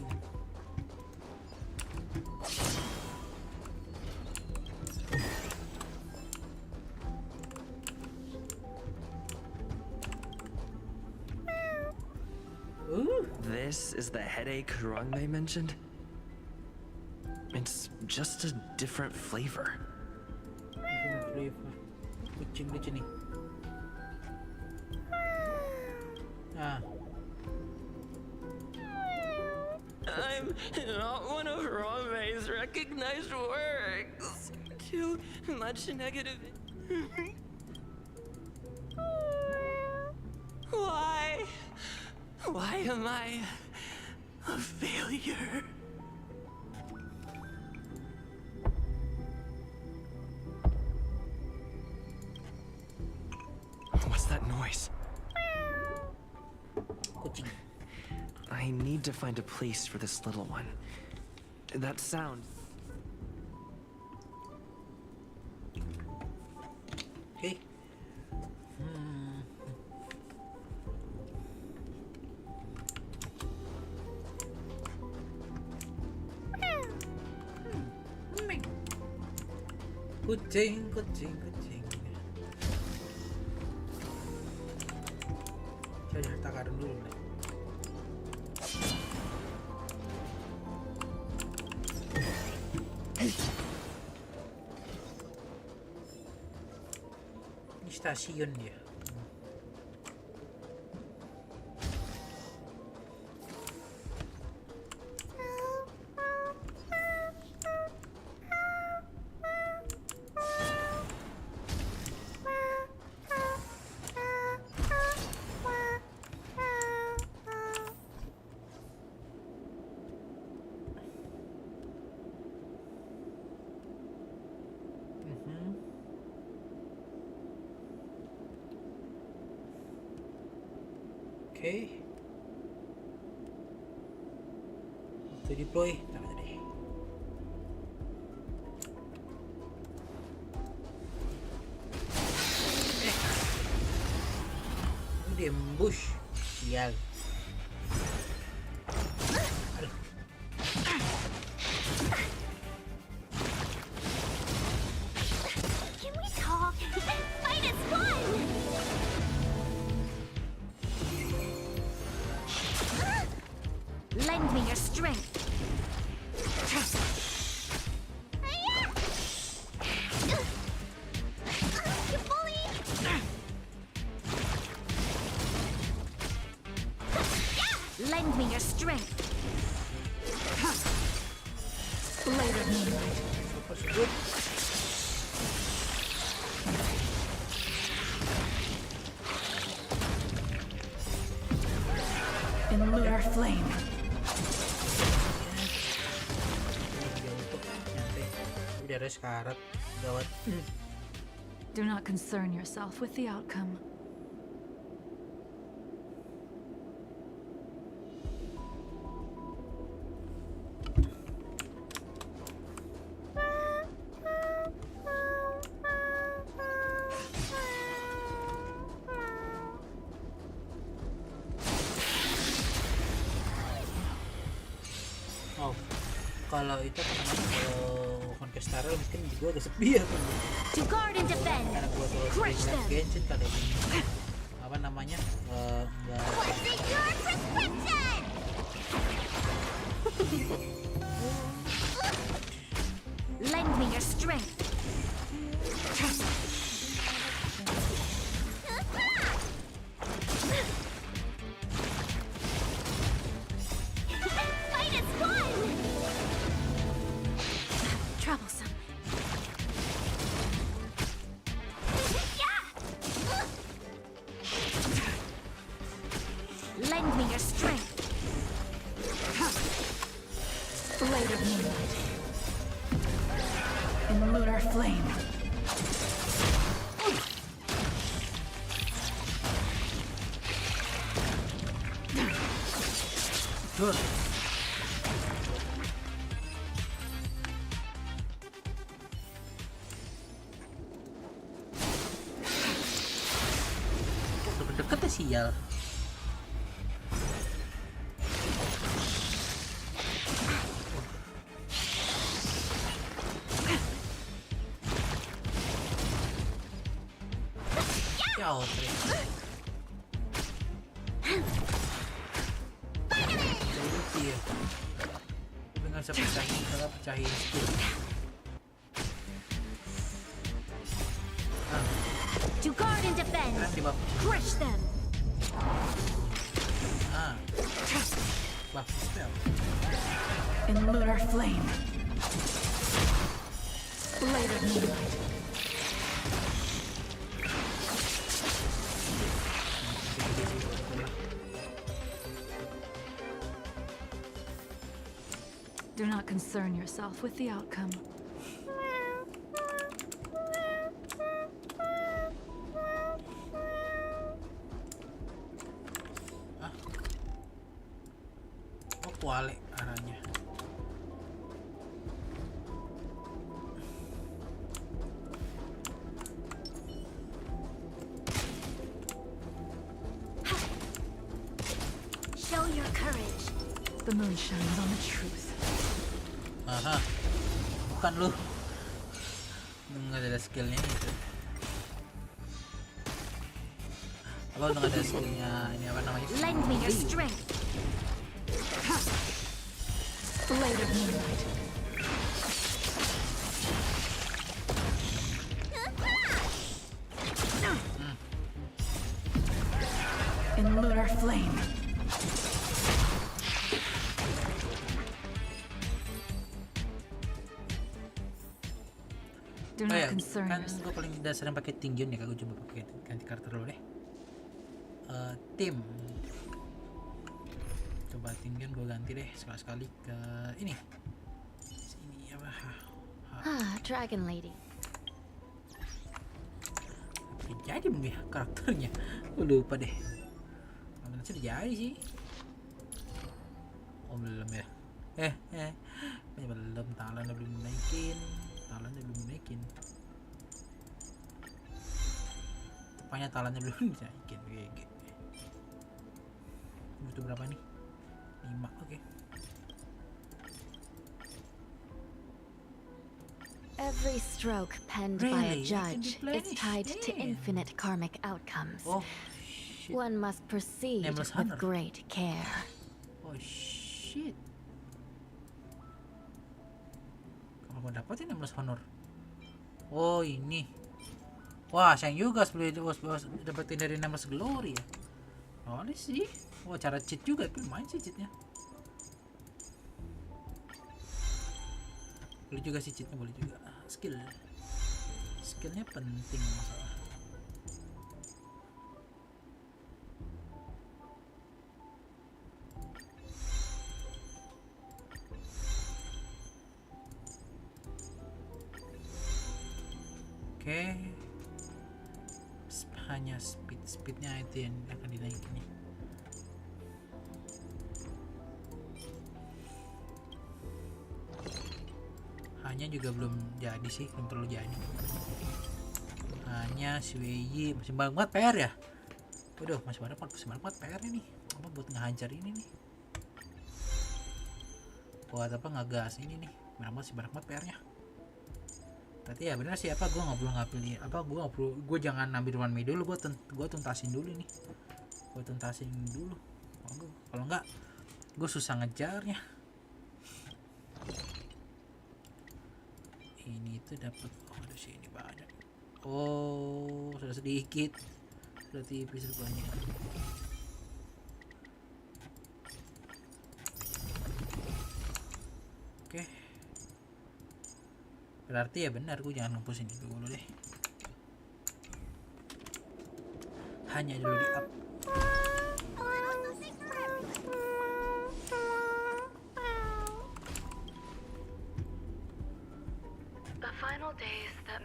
Speaker 2: This is the headache Rangmei mentioned? It's just a different flavor.
Speaker 1: Different flavor. Kucing lucu nih. Ah.
Speaker 2: I'm not one of Rangmei's recognized works. Too much negative. Why? Why am I a failure? What's that noise?
Speaker 1: Kucing.
Speaker 2: I need to find a place for this little one. That sound.
Speaker 1: Okay. Kucing. Cari harta karun dulu nih. Ini stasiun dia. Oke. Waktu deploy, taruh tadi. Dia ambush. Sial. Aduh.
Speaker 3: Can we talk? Fight is fun! Lend me your strength. You bully! Lend me your strength.
Speaker 7: Later, moonlight. In lunar flame.
Speaker 1: Udah ada sekarat gawat.
Speaker 7: Do not concern yourself with the outcome.
Speaker 1: Oh, kalau itu apa namanya? Kalau Honkai mungkin gue agak sepi ya.
Speaker 3: To guard and defend.
Speaker 1: Karena gue selalu sering liat Genshin kali ini. Apa namanya?
Speaker 3: What's in your prescription? Lend me your strength. Fight is fun! Troublesome. me your strength.
Speaker 7: Blade of moonlight. In the lunar flame.
Speaker 1: Good. Deket ya sial. Ya oke. Iya. Tapi nggak bisa pecahin, kalau pecahin skill.
Speaker 3: To guard and defend. Crush them.
Speaker 1: Buff spell.
Speaker 7: In the lunar flame. Blade of moonlight. Do not concern yourself with the outcome.
Speaker 1: Kuali arahnya.
Speaker 3: Show your courage.
Speaker 7: The moon shines on the truth.
Speaker 1: Aha. Bukan lu. Nggak ada skillnya itu. Apa nggak ada skillnya ini apa namanya?
Speaker 3: Lend me your strength.
Speaker 7: Blade of moonlight. In lunar flame. Do not concern
Speaker 1: kan
Speaker 7: yourself.
Speaker 1: gue paling dasarnya pakai tinggian ya, gue coba pakai ganti karakter dulu deh. Tim. Coba tinggian gue ganti deh sekali-sekali ke ini. Sini apa?
Speaker 6: Dragon Lady.
Speaker 1: Jadi belum ya karakternya? Gue lupa deh. Kalau sudah jadi sih. Oh belum ya? Belum, talentnya belum naikin. Tepatnya talentnya belum naikin. Butuh berapa nih? 5, oke.
Speaker 6: Every stroke penned by a judge is tied to infinite karmic outcomes.
Speaker 1: Oh,
Speaker 6: One must proceed with great care.
Speaker 1: Oh shit. Kalau mau dapetin 16 honor. Oh ini. Wah sayang juga dapetin dari 16 glory ya. Boleh sih. Wah cara cheat juga, main sih cheatnya. Boleh juga sih cheatnya, boleh juga. Skillnya penting masalah. Oke. Hanya speednya itu yang akan dinaikin nih. Hanya juga belum jadi sih, belum terlalu jadi. Hanya si WY masih banyak banget PR ya. Waduh, masih banyak banget PR nih. Apa buat ngehajar ini nih? Buat apa ngegas ini nih? Masih banyak banget PR-nya. Berarti ya bener sih, apa gue nggak perlu ngambil apa gue jangan ambil one way dulu, gue tuntasin dulu nih. Kalau nggak gue susah ngejarnya. Ini tuh dapat, aduh sih ini banyak. Oh sudah sedikit, sudah tipis rupanya. Oke. Berarti ya benar, gue jangan ngepusin itu dulu deh. Hanya dulu di up.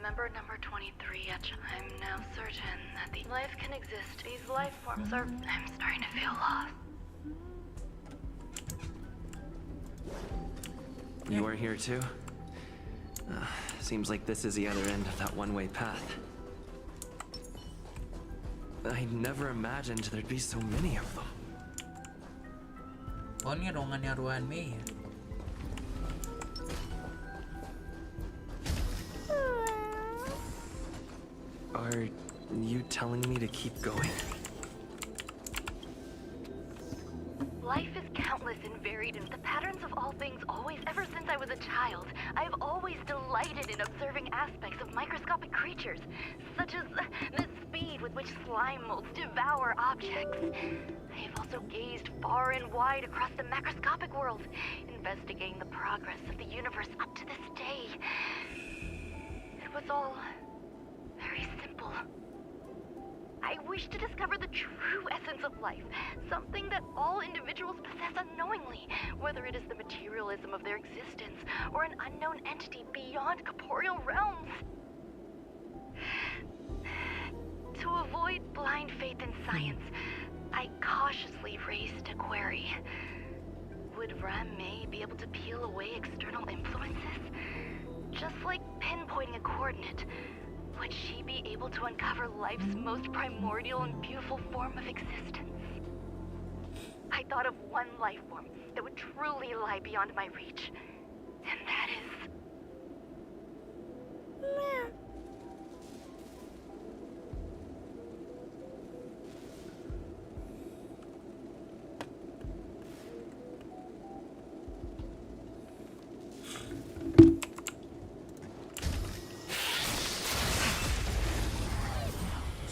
Speaker 15: remember number 23 yet. I'm now certain that the life can exist. These life forms are... I'm starting to feel lost.
Speaker 2: You are here too? Seems like this is the other end of that one-way path. I never imagined there'd be so many of them.
Speaker 1: Oh, ini ruangannya Ruan Mei ya?
Speaker 2: Are you telling me to keep going?
Speaker 15: Life is countless and varied, and the patterns of all things always, ever since I was a child, I've always delighted in observing aspects of microscopic creatures, such as the speed with which slime molds devour objects. I have also gazed far and wide across the macroscopic world, investigating the progress of the universe up to this day. It was all very simple. I wish to discover the true essence of life, something that all individuals possess unknowingly, whether it is the materialism of their existence or an unknown entity beyond corporeal realms. To avoid blind faith in science, I cautiously raised a query. Would Ram-Mei be able to peel away external influences? Just like pinpointing a coordinate, would she be able to uncover life's most primordial and beautiful form of existence? I thought of one life form that would truly lie beyond my reach, and that is...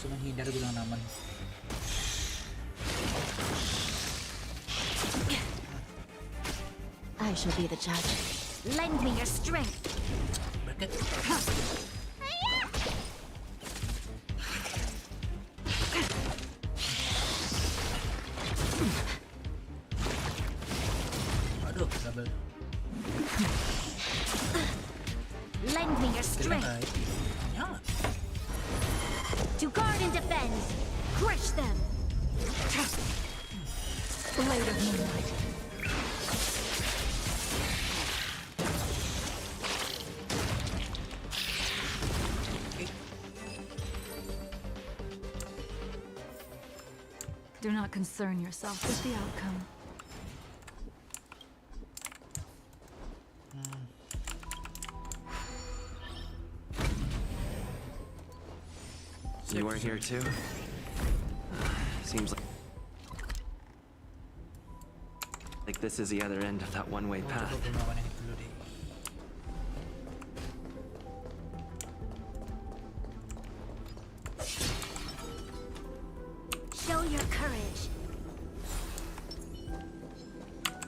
Speaker 1: menghindar bilang naman.
Speaker 3: I shall be the judge. Lend me your strength.
Speaker 1: Aduh, double.
Speaker 3: Lend me your strength. To guard and defend. Crush them. Blade of moonlight.
Speaker 7: Do not concern yourself with the outcome.
Speaker 2: You are here too? Seems like this is the other end of that one-way path.
Speaker 3: Show your courage.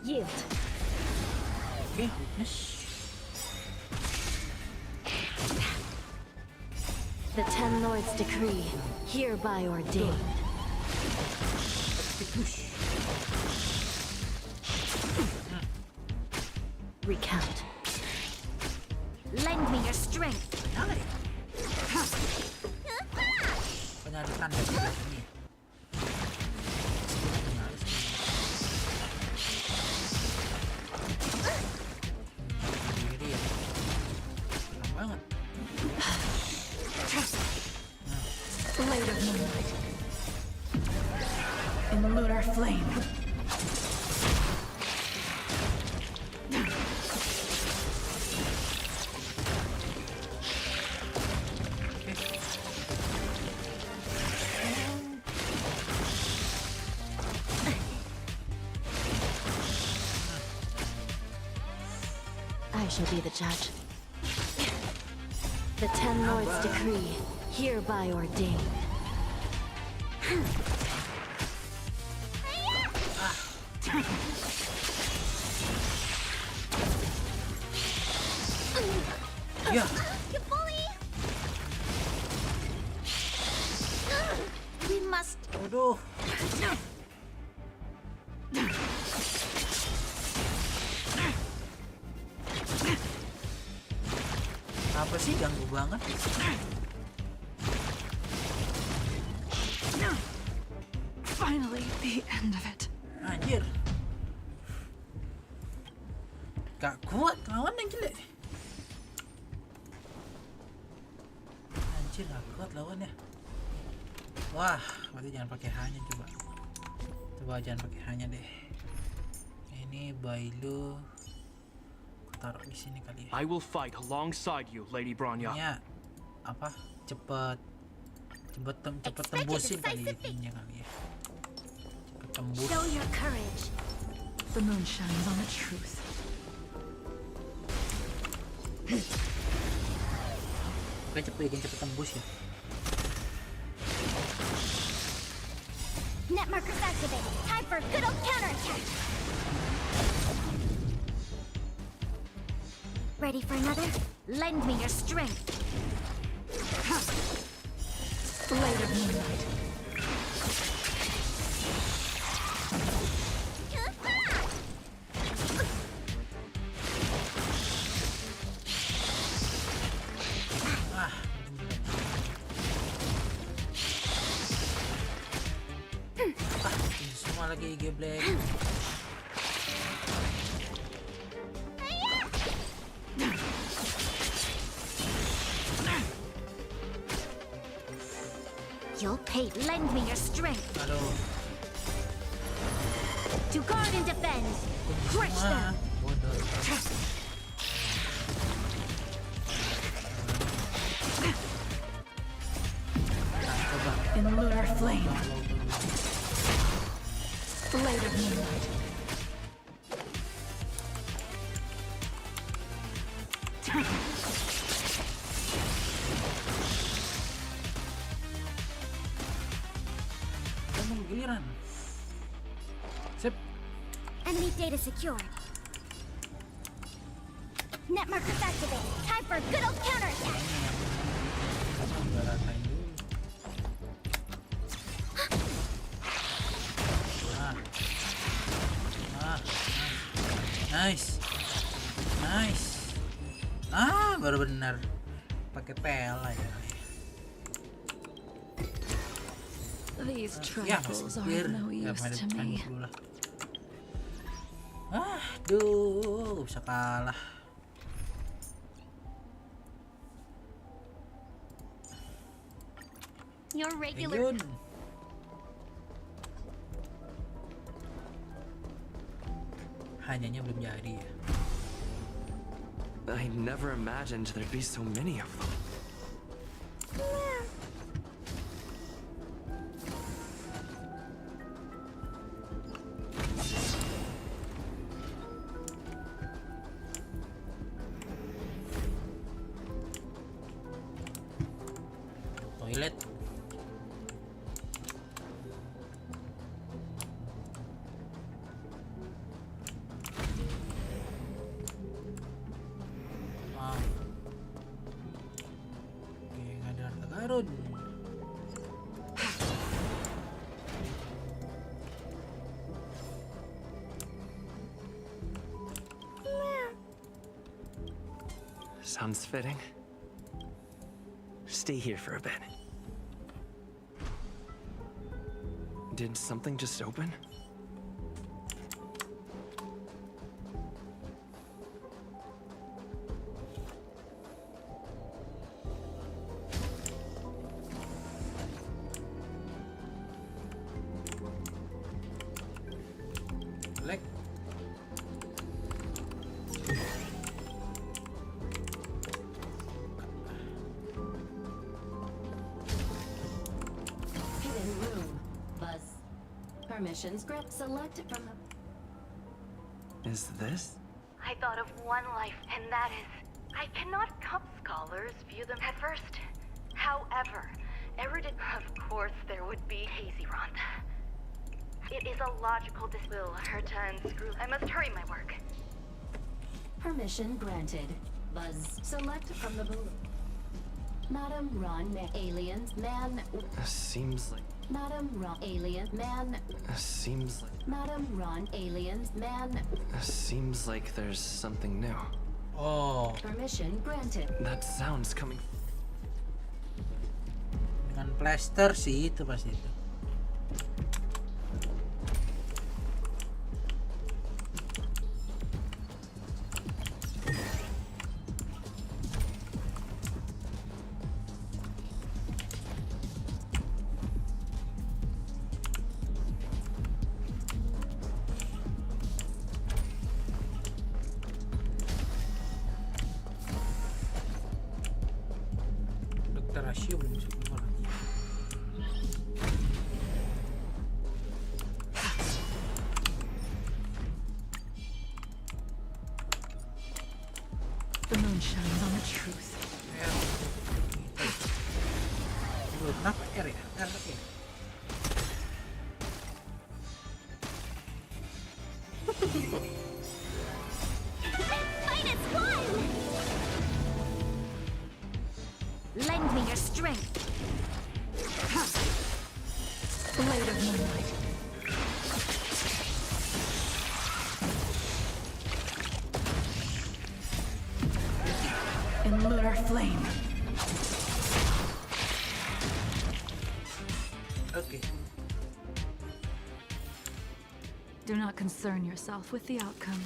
Speaker 3: Yield.
Speaker 1: Okay, witness.
Speaker 3: The Ten Lords' decree, hereby ordained. Recount. Lend me your strength.
Speaker 1: Penyaluran dari sini. Sendiri ya. Enak banget.
Speaker 7: Blade of moonlight. In the lunar flame.
Speaker 3: I shall be the judge. The Ten Lords' decree, hereby ordained.
Speaker 1: Yeah.
Speaker 3: You bully! We must.
Speaker 1: Aduh. Apa sih ganggu banget?
Speaker 7: Finally, the end of it.
Speaker 1: Anjir. Gak kuat lawannya gila. Anjir gak kuat lawannya. Wah, berarti jangan pakai hanya coba. Coba jangan pakai hanya deh. Ini Bailu taruh di sini kali ya.
Speaker 5: I will fight alongside you, Lady Bronya.
Speaker 1: Ini apa? Cepet tembusin kali ininya kali ya. Cepet tembus.
Speaker 3: Show your courage.
Speaker 7: The moon shines on the truth.
Speaker 1: Oke, cepet tembus ya.
Speaker 3: Net markers activated. Time for a good old counterattack. Ready for another? Lend me your strength.
Speaker 7: Blade of moonlight.
Speaker 1: Semua lagi geblek.
Speaker 3: You'll pay. Lend me your strength.
Speaker 1: Aduh.
Speaker 3: To guard and defend. Crush them.
Speaker 7: In lunar flame. Blade of moonlight.
Speaker 1: Giliran. Sip.
Speaker 3: Enemy data secured. Net markers activated. Time for a good old counterattack.
Speaker 1: Nice. Baru benar pakai pela ya.
Speaker 7: These trifles are no use to me.
Speaker 1: Aduh, bisa kalah.
Speaker 3: Your regular.
Speaker 1: Hanyanya belum jadi ya.
Speaker 2: I never imagined there'd be so many of them.
Speaker 1: Toilet.
Speaker 2: Sounds fitting. Stay here for a bit. Did something just open?
Speaker 1: Like.
Speaker 14: Hidden room. Buzz. Permissions grant. Select from the...
Speaker 2: Is this?
Speaker 15: I thought of one life, and that is, I cannot cup scholars view them at first. However, erudite, of course, there would be hazy Rhonda. It is a logical will her to unscrew. I must hurry my work.
Speaker 14: Permission granted. Buzz. Select from the balloon. Madam Ron, aliens, man.
Speaker 2: Seems like.
Speaker 14: Madam Ron, alien, man.
Speaker 2: Seems like.
Speaker 14: Madam Ron, aliens, man.
Speaker 2: Seems like there's something new.
Speaker 1: Oh.
Speaker 14: Permission granted.
Speaker 2: That sound's coming.
Speaker 1: Dengan plaster sih itu pasti itu. Rasio belum bisa keluar lagi.
Speaker 7: The moon shines on the truth.
Speaker 1: Kenapa R ya? R ya?
Speaker 3: Lend me your strength.
Speaker 7: Blade of moonlight. In lunar flame.
Speaker 1: Okay.
Speaker 7: Do not concern yourself with the outcome.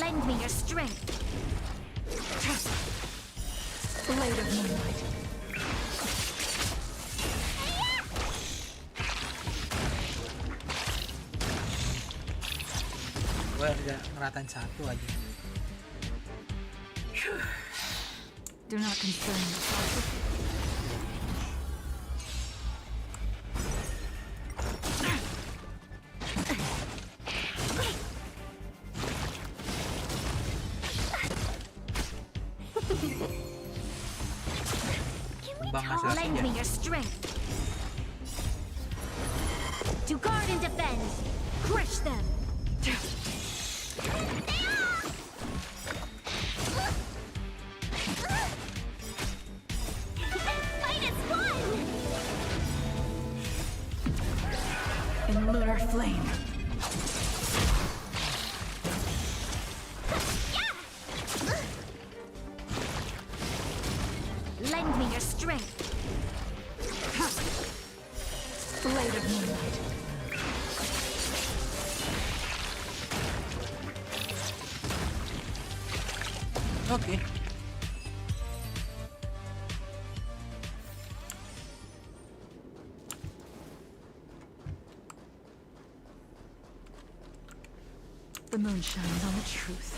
Speaker 3: Lend me your strength.
Speaker 7: Blade of moonlight.
Speaker 1: Gue udah ngeratain satu aja.
Speaker 7: Do not concern yourself with
Speaker 3: Lend me your strength. To guard and defend. Crush them. Fight is one.
Speaker 7: in lunar flame.
Speaker 3: Lend me your strength.
Speaker 7: Blade of moonlight.
Speaker 1: Okay.
Speaker 7: The moon shines on the truth.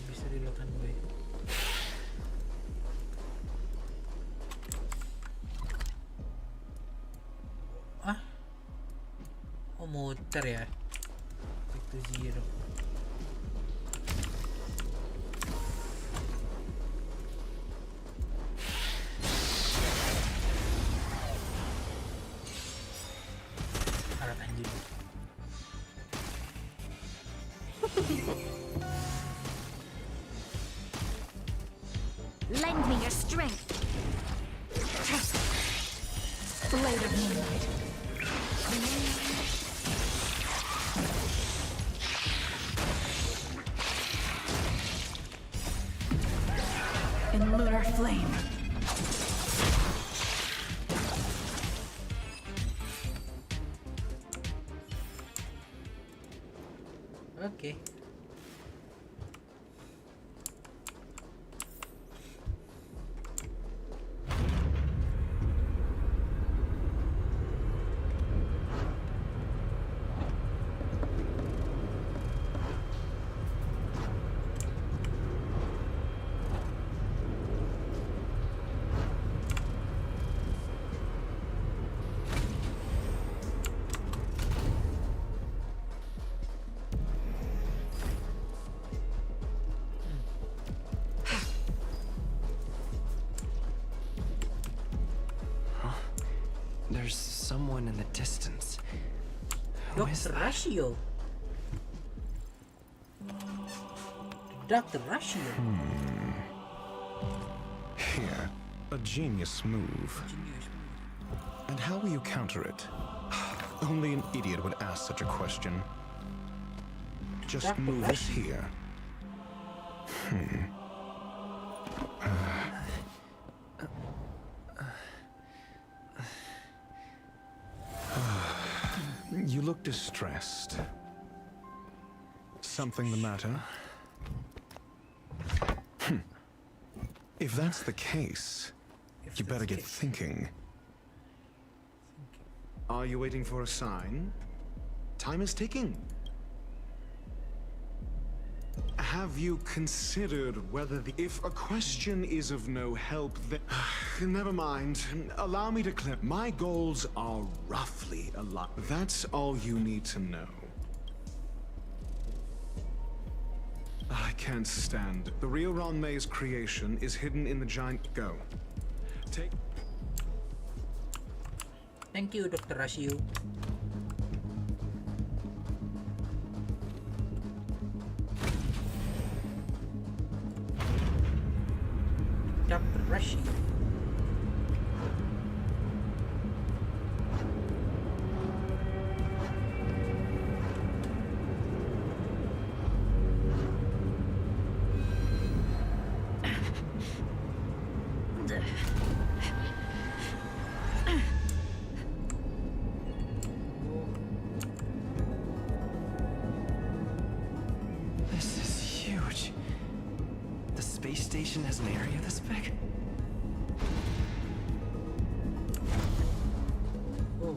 Speaker 1: Bisa dilakukan gue. Ah? Oh, muter ya. Back to zero. Harap anjir.
Speaker 3: Lend me your strength.
Speaker 7: Blade of moonlight. In lunar flame.
Speaker 1: Okay.
Speaker 2: There's someone in the distance. Who is that?
Speaker 1: Ratio. Dr. Russia.
Speaker 16: Here, a genius move. And how will you counter it? Only an idiot would ask such a question. Just move it here. You look distressed. Something the matter? If that's the case, you better get thinking. Are you waiting for a sign? Time is ticking. Have you considered whether if a question is of no help, then... Never mind. Allow me to clear. My goals are roughly aligned. That's all you need to know. I can't stand. The real Ron May's creation is hidden in the giant... Go. Take...
Speaker 1: Thank you, Dr. Rashiu. Dr. Rashiu.
Speaker 2: Has an area this big?
Speaker 1: Oh.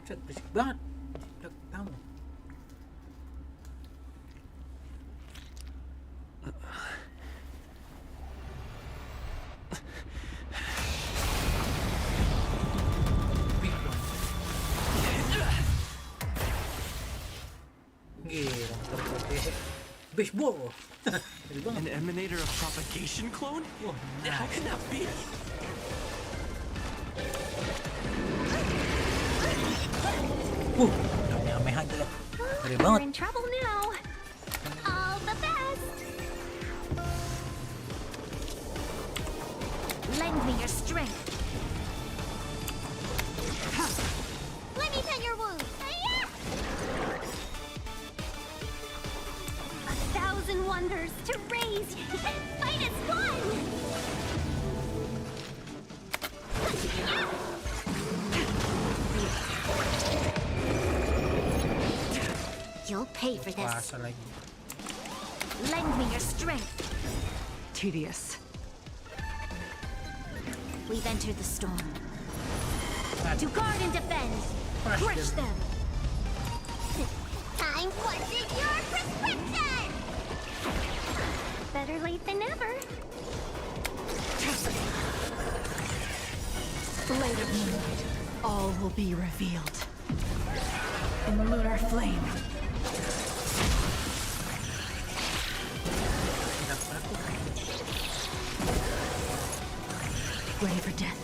Speaker 1: Set berisik banget. Udah tahu. Baseball.
Speaker 2: An emanator of propagation clone?
Speaker 1: Oh, nice.
Speaker 2: How can that be?
Speaker 3: We're in trouble now. All the best. Lend me your strength. Let me pen your wound. A thousand wonders to raise you. Fight as one. You'll pay for this. Lend me your strength.
Speaker 11: Tedious.
Speaker 3: We've entered the storm. To guard and defend. Crush them. Time wasn't your prescription. Better late than never.
Speaker 11: Blade of moonlight. All will be revealed. In the lunar flame. Ready for death.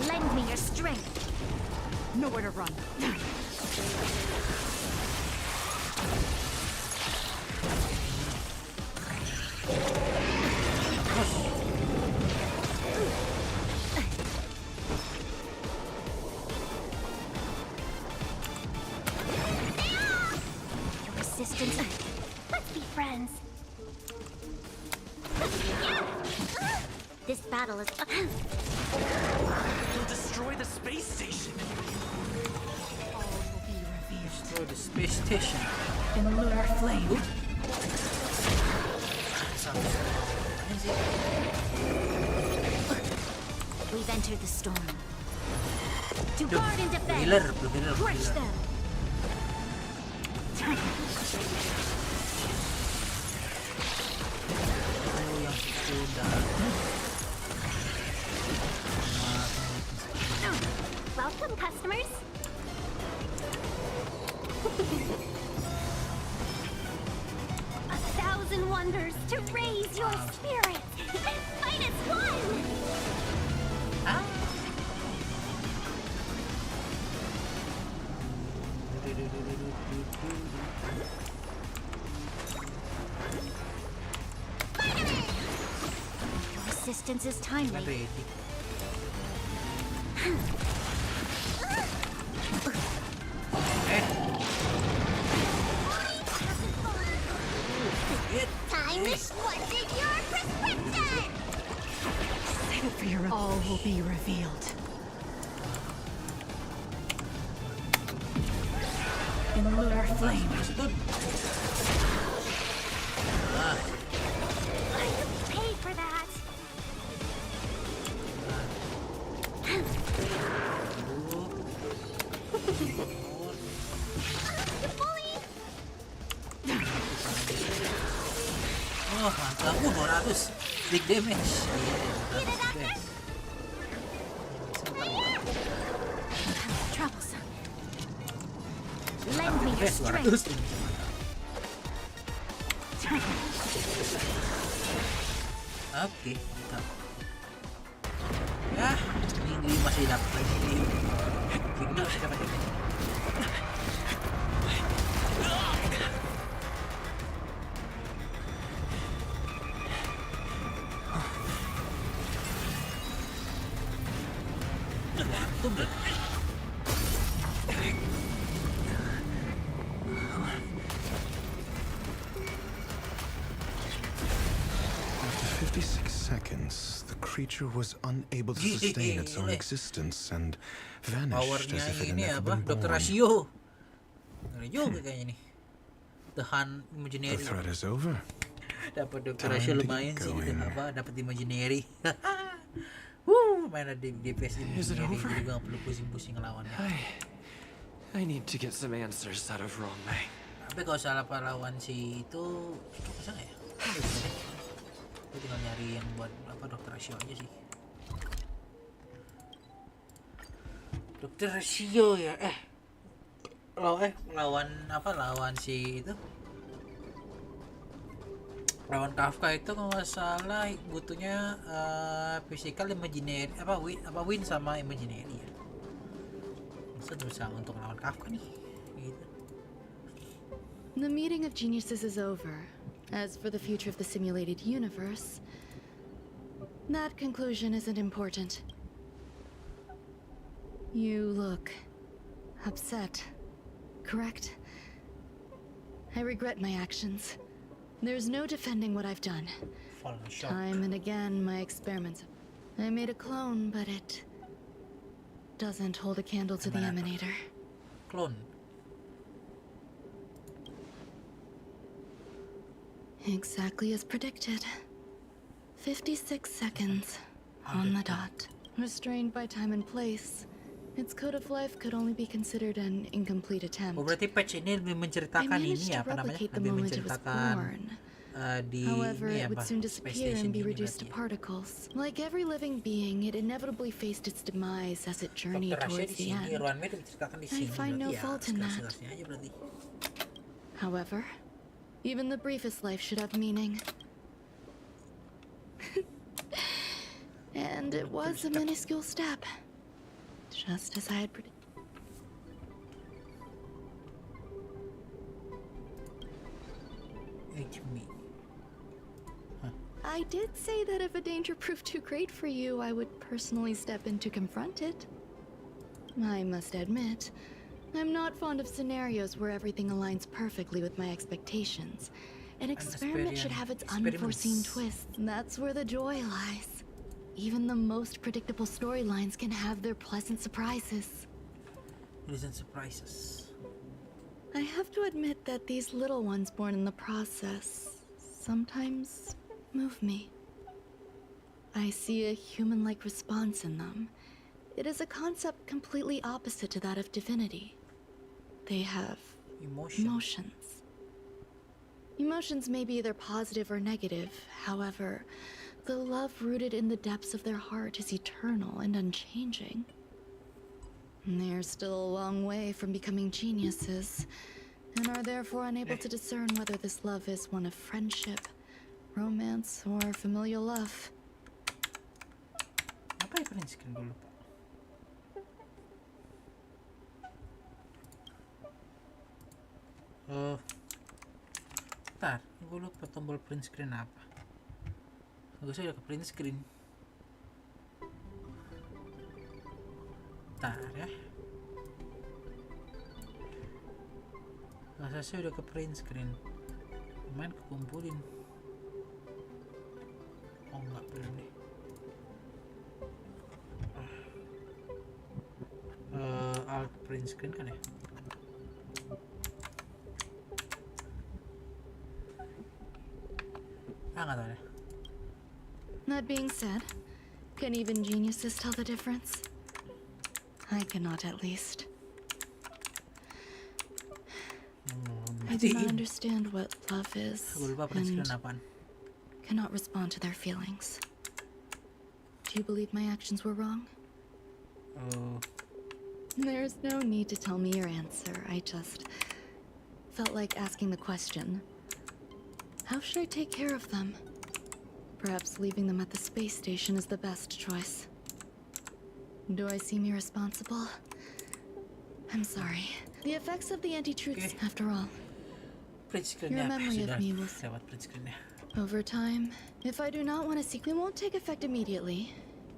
Speaker 3: Lend me your strength.
Speaker 11: Nowhere to run.
Speaker 3: Resistance. Let's be friends. This battle is...
Speaker 2: You'll destroy the space station.
Speaker 11: All will be revealed.
Speaker 1: Destroy the space station.
Speaker 11: In the lunar flame.
Speaker 3: We we've entered the storm. To guard and defend.
Speaker 1: Healer.
Speaker 3: Crush them.
Speaker 1: Oh, yang sudah.
Speaker 3: Welcome, customers. 1,000 wonders to raise your spirit. Fight as one. Your assistance is timely. Time is what's in your prescription.
Speaker 11: Save it for your all will be revealed. In lunar flame.
Speaker 3: Pay for that.
Speaker 1: Oh, mantap. 200 big damage.
Speaker 3: Troublesome. Lend me your strength.
Speaker 1: Oke, mantap. Ya, ini masih dapat lagi. Ini masih dapat lagi.
Speaker 16: After 56 seconds, the creature was unable to sustain its own existence and vanished as if it had
Speaker 1: ini
Speaker 16: never
Speaker 1: apa?
Speaker 16: been
Speaker 1: Dr.
Speaker 16: born.
Speaker 1: Rasio. Ngeri juga kayaknya nih. The Hunt Imaginary.
Speaker 16: The threat is over.
Speaker 1: Dapat Dr.
Speaker 16: Time
Speaker 1: Rasio
Speaker 16: to
Speaker 1: lumayan
Speaker 16: get
Speaker 1: sih gitu,
Speaker 16: going.
Speaker 1: apa? Dapat Imaginary. Main di DPS Imaginary jadi gak perlu pusing-pusing ngelawannya.
Speaker 2: I need to get some answers out of Ronmei.
Speaker 1: Tapi kalau salah lawan si itu bisa nggak ya? Bisa deh. Gue tinggal nyari yang buat apa Dr. Rasio aja sih. Dr. Rasio ya lawan si itu, lawan Kafka itu kalau nggak salah butuhnya physical imaginary win sama imaginary ya. Maksudnya bisa untuk lawan Kafka nih gitu.
Speaker 6: The meeting of geniuses is over. As for the future of the simulated universe, that conclusion isn't important. You look upset, correct? I regret my actions. There's no defending what I've done. Time and again, my experiments. I made a clone, but it doesn't hold a candle to the emanator.
Speaker 1: Clone.
Speaker 6: Exactly as predicted. 56 seconds on the dot. Restrained by time and place, its code of life could only be considered an incomplete attempt.
Speaker 1: Oh, berarti patch ini lebih menceritakan ini apa namanya? Lebih menceritakan di
Speaker 6: However,
Speaker 1: ini
Speaker 6: it would
Speaker 1: apa?
Speaker 6: soon
Speaker 1: Space
Speaker 6: disappear
Speaker 1: Station
Speaker 6: and be
Speaker 1: ini
Speaker 6: reduced to
Speaker 1: berarti ya.
Speaker 6: particles. Like every living being, it inevitably faced its demise as it journeyed
Speaker 1: Dr. Rasio
Speaker 6: towards
Speaker 1: di
Speaker 6: the
Speaker 1: sini,
Speaker 6: end.
Speaker 1: Ruanmei diceritakan di
Speaker 6: I
Speaker 1: sini
Speaker 6: find no
Speaker 1: berarti ya.
Speaker 6: fault in that.
Speaker 1: Sekelas-kelasnya aja berarti.
Speaker 6: However, even the briefest life should have meaning. And it was a minuscule step, just as I had predicted. I did say that if a danger proved too great for you, I would personally step in to confront it. I must admit, I'm not fond of scenarios where everything aligns perfectly with my expectations. An experiment should have its unforeseen twists, and that's where the joy lies. Even the most predictable storylines can have their pleasant surprises.
Speaker 1: Pleasant surprises.
Speaker 6: I have to admit that these little ones born in the process sometimes move me. I see a human-like response in them. It is a concept completely opposite to that of divinity. They have emotions. Emotions may be either positive or negative. However, the love rooted in the depths of their heart is eternal and unchanging. They're still a long way from becoming geniuses, and are therefore unable to discern whether this love is one of friendship, romance, or familial love.
Speaker 1: Apa ya print screen dulu, Pak? Bentar, gue lupa tombol print screen apa. Gue sudah ke print screen. Bentar ya. Masa saya udah ke print screen. Main kekumpulin. Oh enggak, belum deh. Alt print screen kan ya? Nggak tahu deh.
Speaker 6: That being said, can even geniuses tell the difference? I cannot, at least. I do not understand what love is and cannot respond to their feelings. Do you believe my actions were wrong? There's no need to tell me your answer. I just felt like asking the question. How should I take care of them? Perhaps leaving them at the space station is the best choice. Do I seem irresponsible? I'm sorry. The effects of the anti-truths, after all. Your memory of me will... Over time, if I do not want to seek, it won't take effect immediately.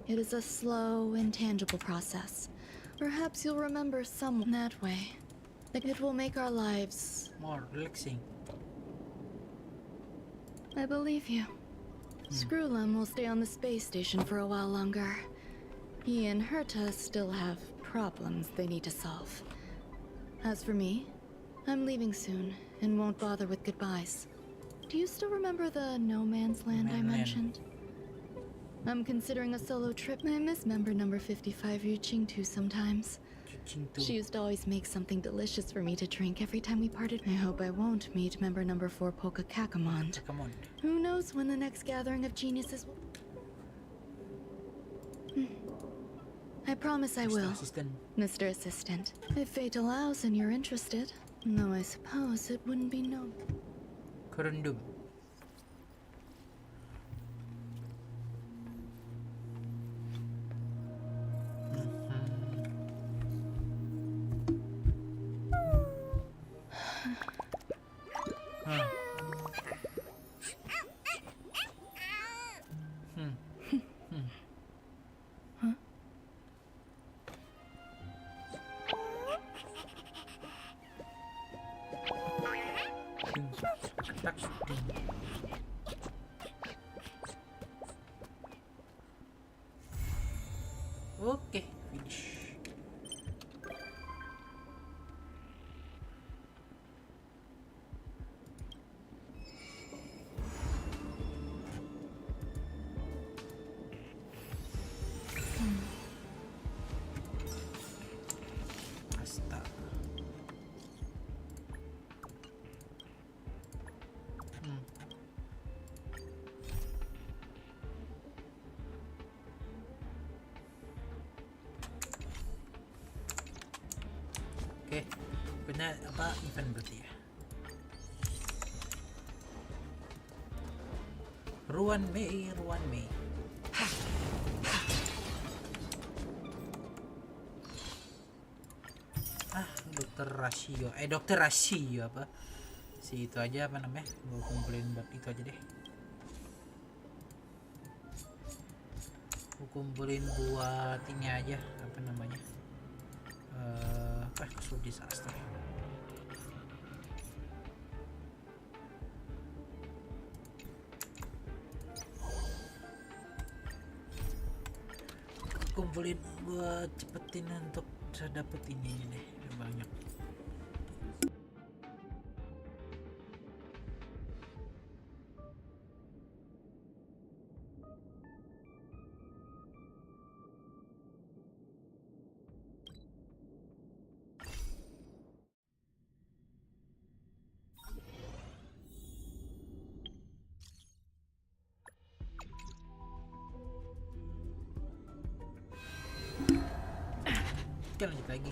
Speaker 6: It is a slow, intangible process. Perhaps you'll remember some that way. It will make our lives...
Speaker 1: more relaxing.
Speaker 6: I believe you. Screwlum will stay on the space station for a while longer. He and Herta still have problems they need to solve. As for me, I'm leaving soon and won't bother with goodbyes. Do you still remember the no man's land I mentioned? I'm considering a solo trip. I miss member number 55 Yuching sometimes. She used to always make something delicious for me to drink every time we parted. I hope I won't meet member number 4 Polka Kakamond. Who knows when the next gathering of geniuses will... I promise I will, Mr. Assistant. If fate allows and you're interested. Though I suppose it wouldn't be known.
Speaker 1: Kerendam. Oke, finish. Astaga. Oke, benar apa event berarti ya? Ruan Mei. Dokter Rasio apa? Si itu aja apa namanya? Gue kumpulin buat itu aja deh. Gue kumpulin buat ini aja, apa namanya? Kasus disaster. Kumpulin buat cepetin untuk bisa dapet ini deh, yang banyak. Oke, lanjut lagi.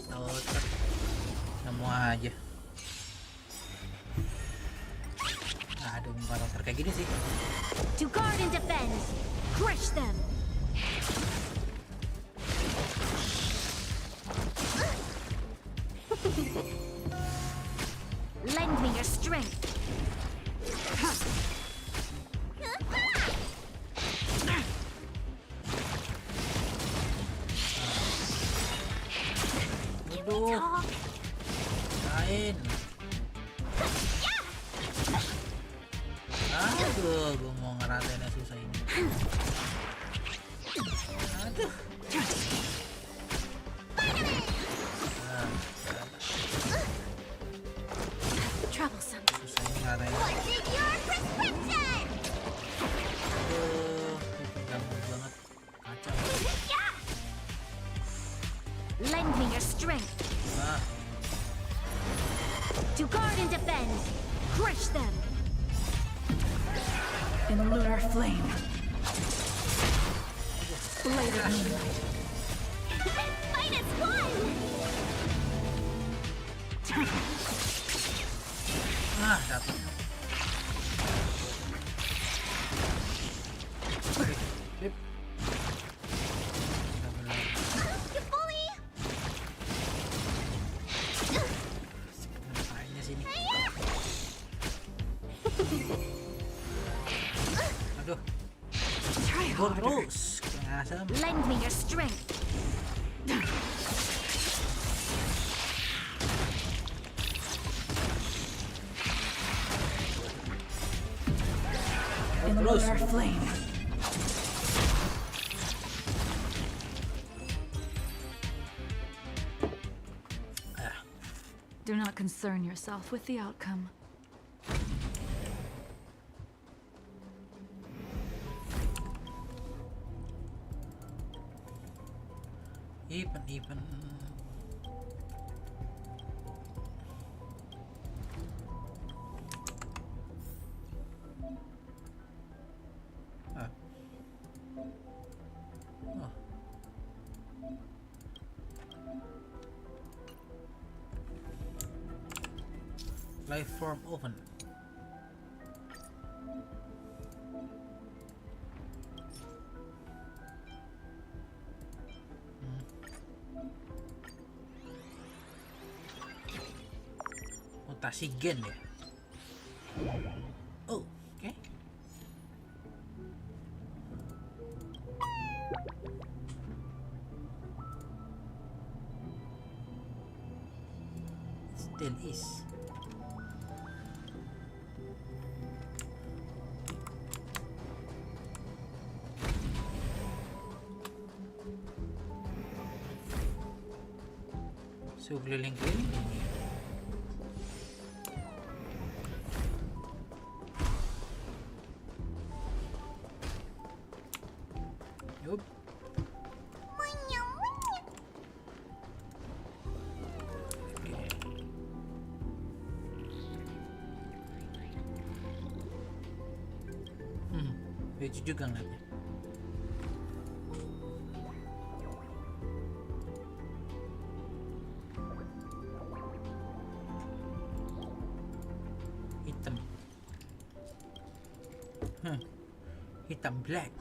Speaker 1: Toter. Nemu aja. Aduh, karakter kayak gini sih.
Speaker 3: To guard and defend, crush them. Lend me your strength.
Speaker 1: Aduh. Lain. Aduh, gue mau ngerasainnya susah ini. Aduh.
Speaker 3: Troublesome.
Speaker 1: Susah ini ngerasainnya. Aduh, ganggu banget. Kacau.
Speaker 3: Lend me your strength.
Speaker 1: Nah.
Speaker 3: To guard and defend, crush them.
Speaker 11: In lunar flame. Blade of moonlight.
Speaker 3: Fight as one!
Speaker 1: Ah, dapat. Sip. Ngapainnya sini? Aduh. Gol terus. Asam.
Speaker 3: Lend me your strength.
Speaker 11: In lunar flame. Do not concern yourself with the outcome.
Speaker 1: Even. Ah. Oh. Life form oven. Mutasi gen ya. Oh, oke. Still is. So keliling-keliling ini. Yup. Lucu juga ngeliatnya. Hitam. Hitam black.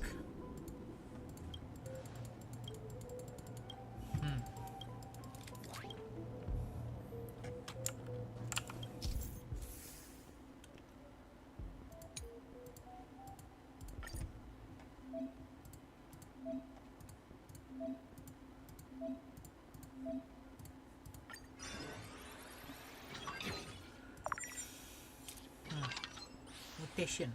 Speaker 1: Mutation.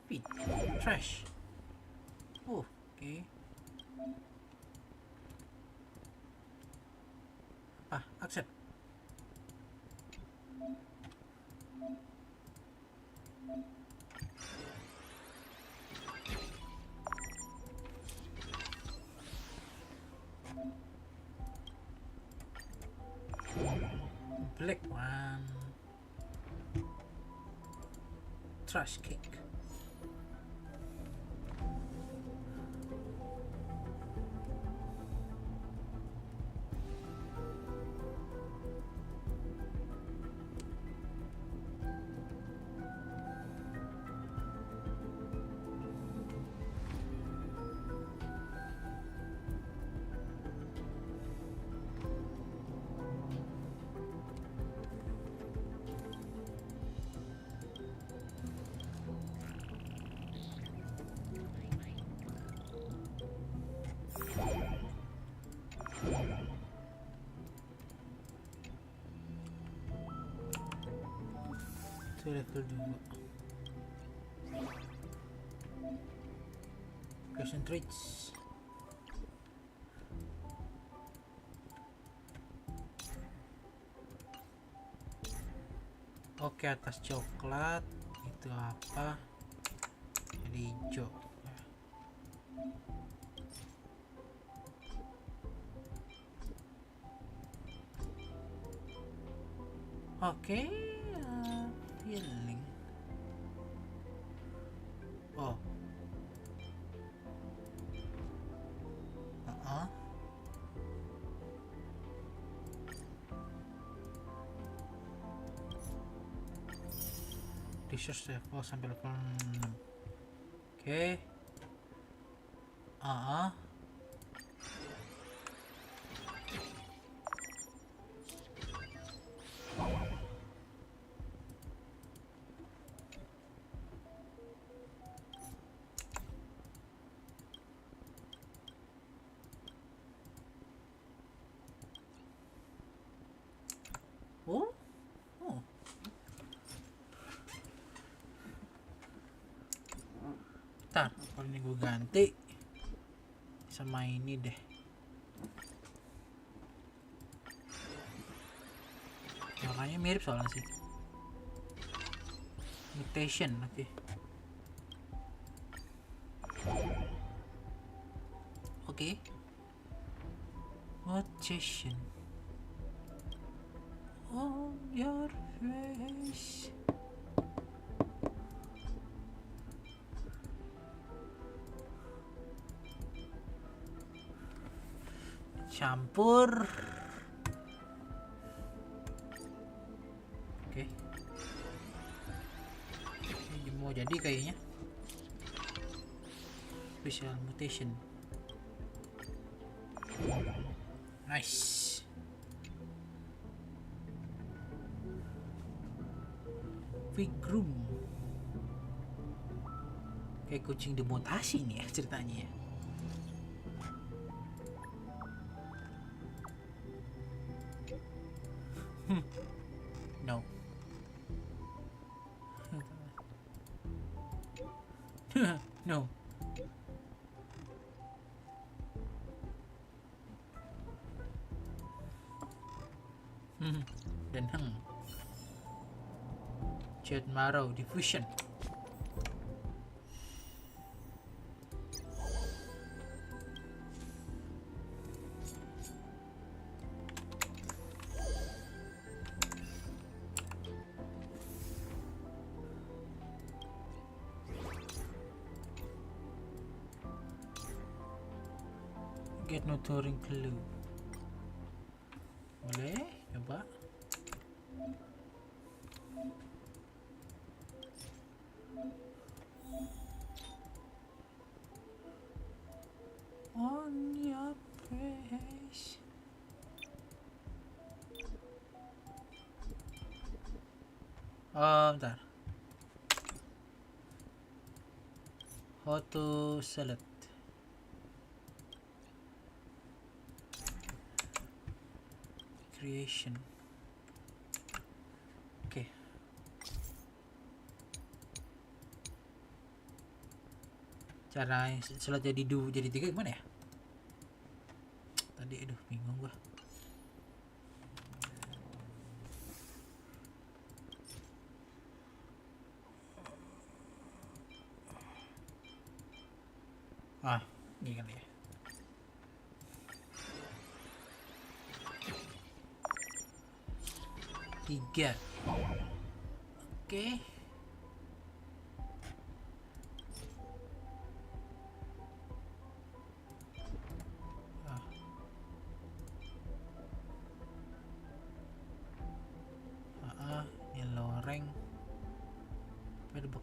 Speaker 1: Feed. Trash. Oh, okay. Apa? Accept. Black one. trash cake. Level 2 Question traits. Oke, atas coklat itu apa? Jadi hijau. Oke, feeling. Oh. Research level sampai level 6. Oke. Ntar, kalau ini gue ganti sama ini deh. Warnanya mirip soalnya sih. Mutation, oke. Oke. Mutation. On your face. Campur. Oke. Ini mau jadi kayaknya. Special mutation. Nice. Vigrum. Kayak kucing dimutasi nih ya ceritanya ya. No. No. Dan Jet Marrow Diffusion. Get no touring clue. Boleh coba. On your face. Bentar. How to select. Creation. Oke. Cara setelah jadi 2 jadi 3 gimana ya? Tadi aduh bingung gua. Ini kali ya. Tiga. Oke.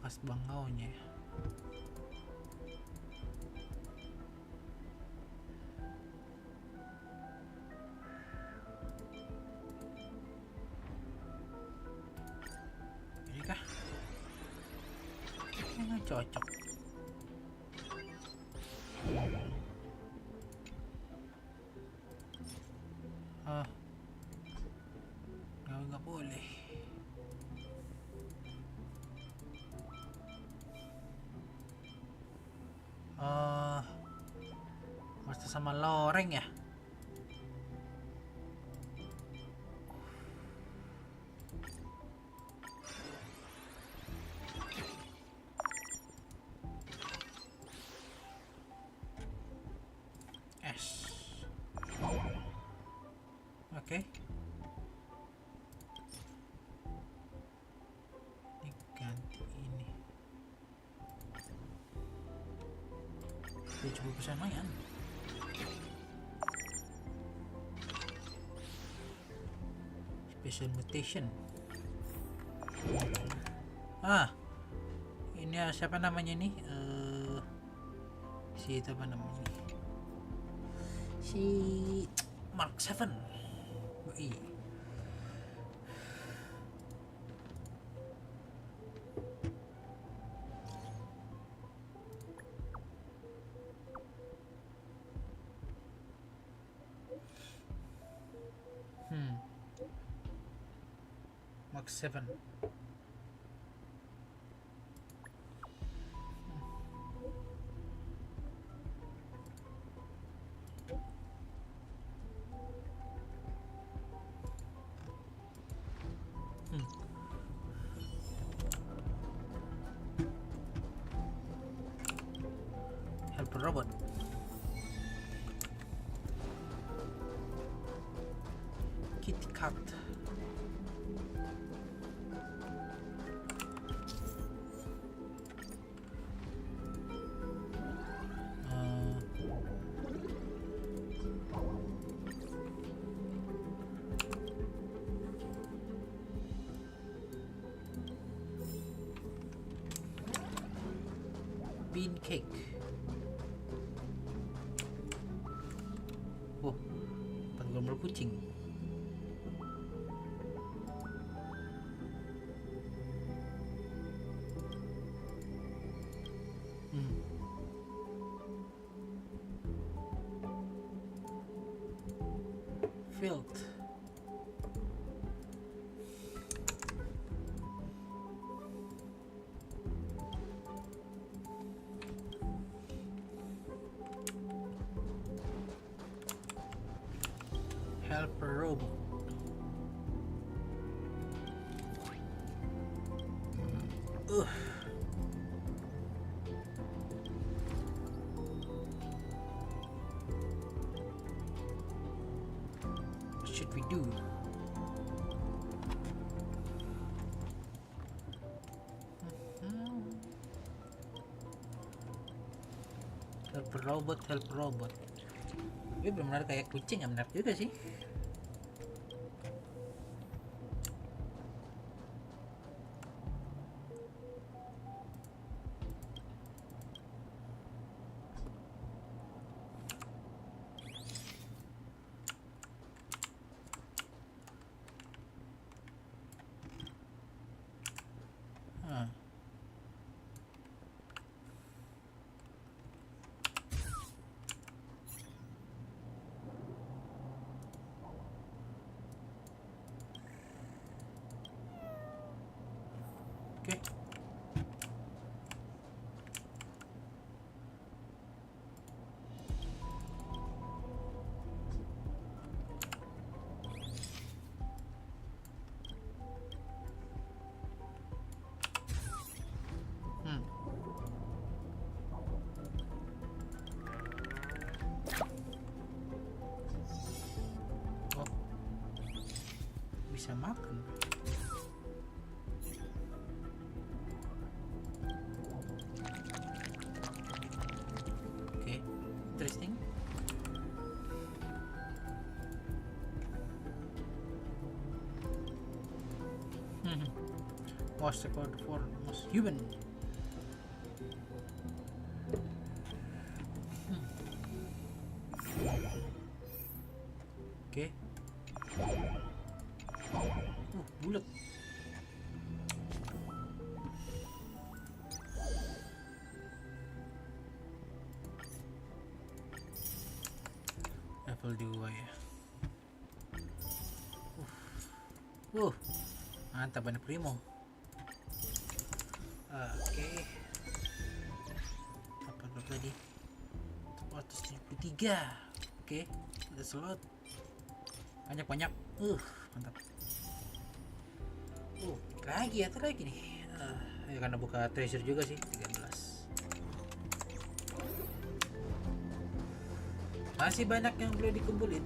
Speaker 1: bekas bangaunya. Ini kah? Ini nggak cocok. Nggak boleh. Masa sama loreng ya? S. Oke. Ganti ini. 70% lumayan. Special mutation. Ini siapa namanya nih? Si apa namanya? Si Mark 7. Mark 7. Helper robot. Kitty cat. Bean cake. Oh, 4 gambar kucing. Filled. Helper robot. What should we do? Helper robot, helper robot. Ini benar-benar kayak kucing, ya benar juga sih. Oke. Oh, bisa makan. Interesting. Was record for most human. bulat. Level 2 ya. Mantap, banyak primo. Oke. Apa tadi? 473. Oke, udah slot. Banyak. Mantap. Lagi nih. Ya karena buka treasure juga sih, 13. Masih banyak yang belum dikumpulin.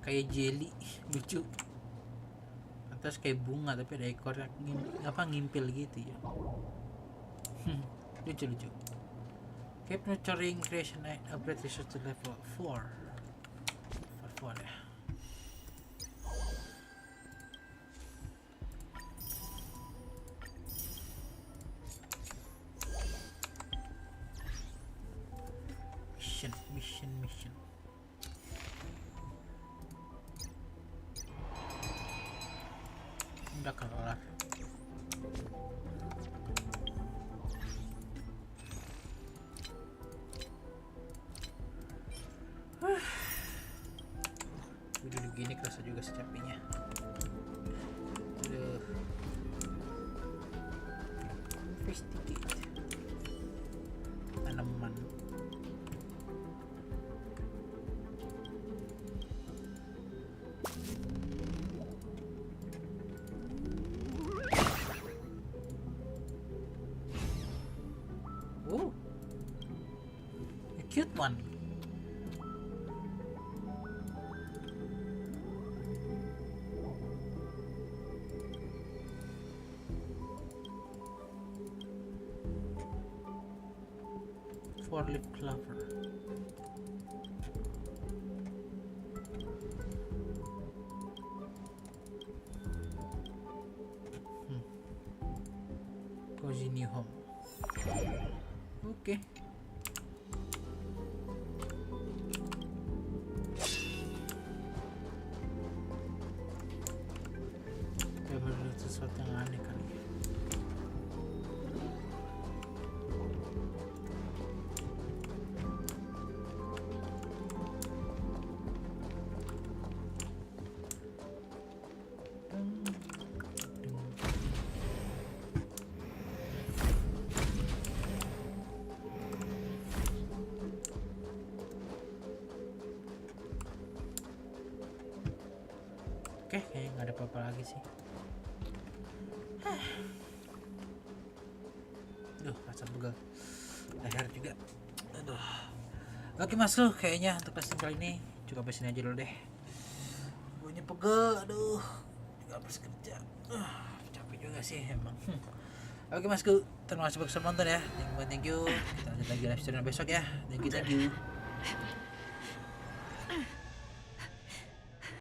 Speaker 1: Kayak jelly, lucu. Atas kayak bunga tapi ada ekornya ngimpil gitu ya. Lucu. Keep nurturing creation upgrade resource to level 4. Level 4 ya. Mission. Udah kelar. Duduk gini kerasa juga secapeknya. Investigate. Tanaman. A cute one. Four-leaf clover. Cozy new home. Oke. Coba lihat sesuatu yang aneh kali ya. Oke, kayaknya nggak ada apa-apa lagi sih. Duh, rasa pegel leher juga. Aduh. Oke Masku, kayaknya untuk testing kali ini cukup sampai sini aja dulu deh. Gue pegel, aduh. Juga habis kerja. Capek juga sih emang. Oke Masku, terima kasih sudah nonton ya. Thank you. Kita lanjut lagi live stream besok ya. Thank you.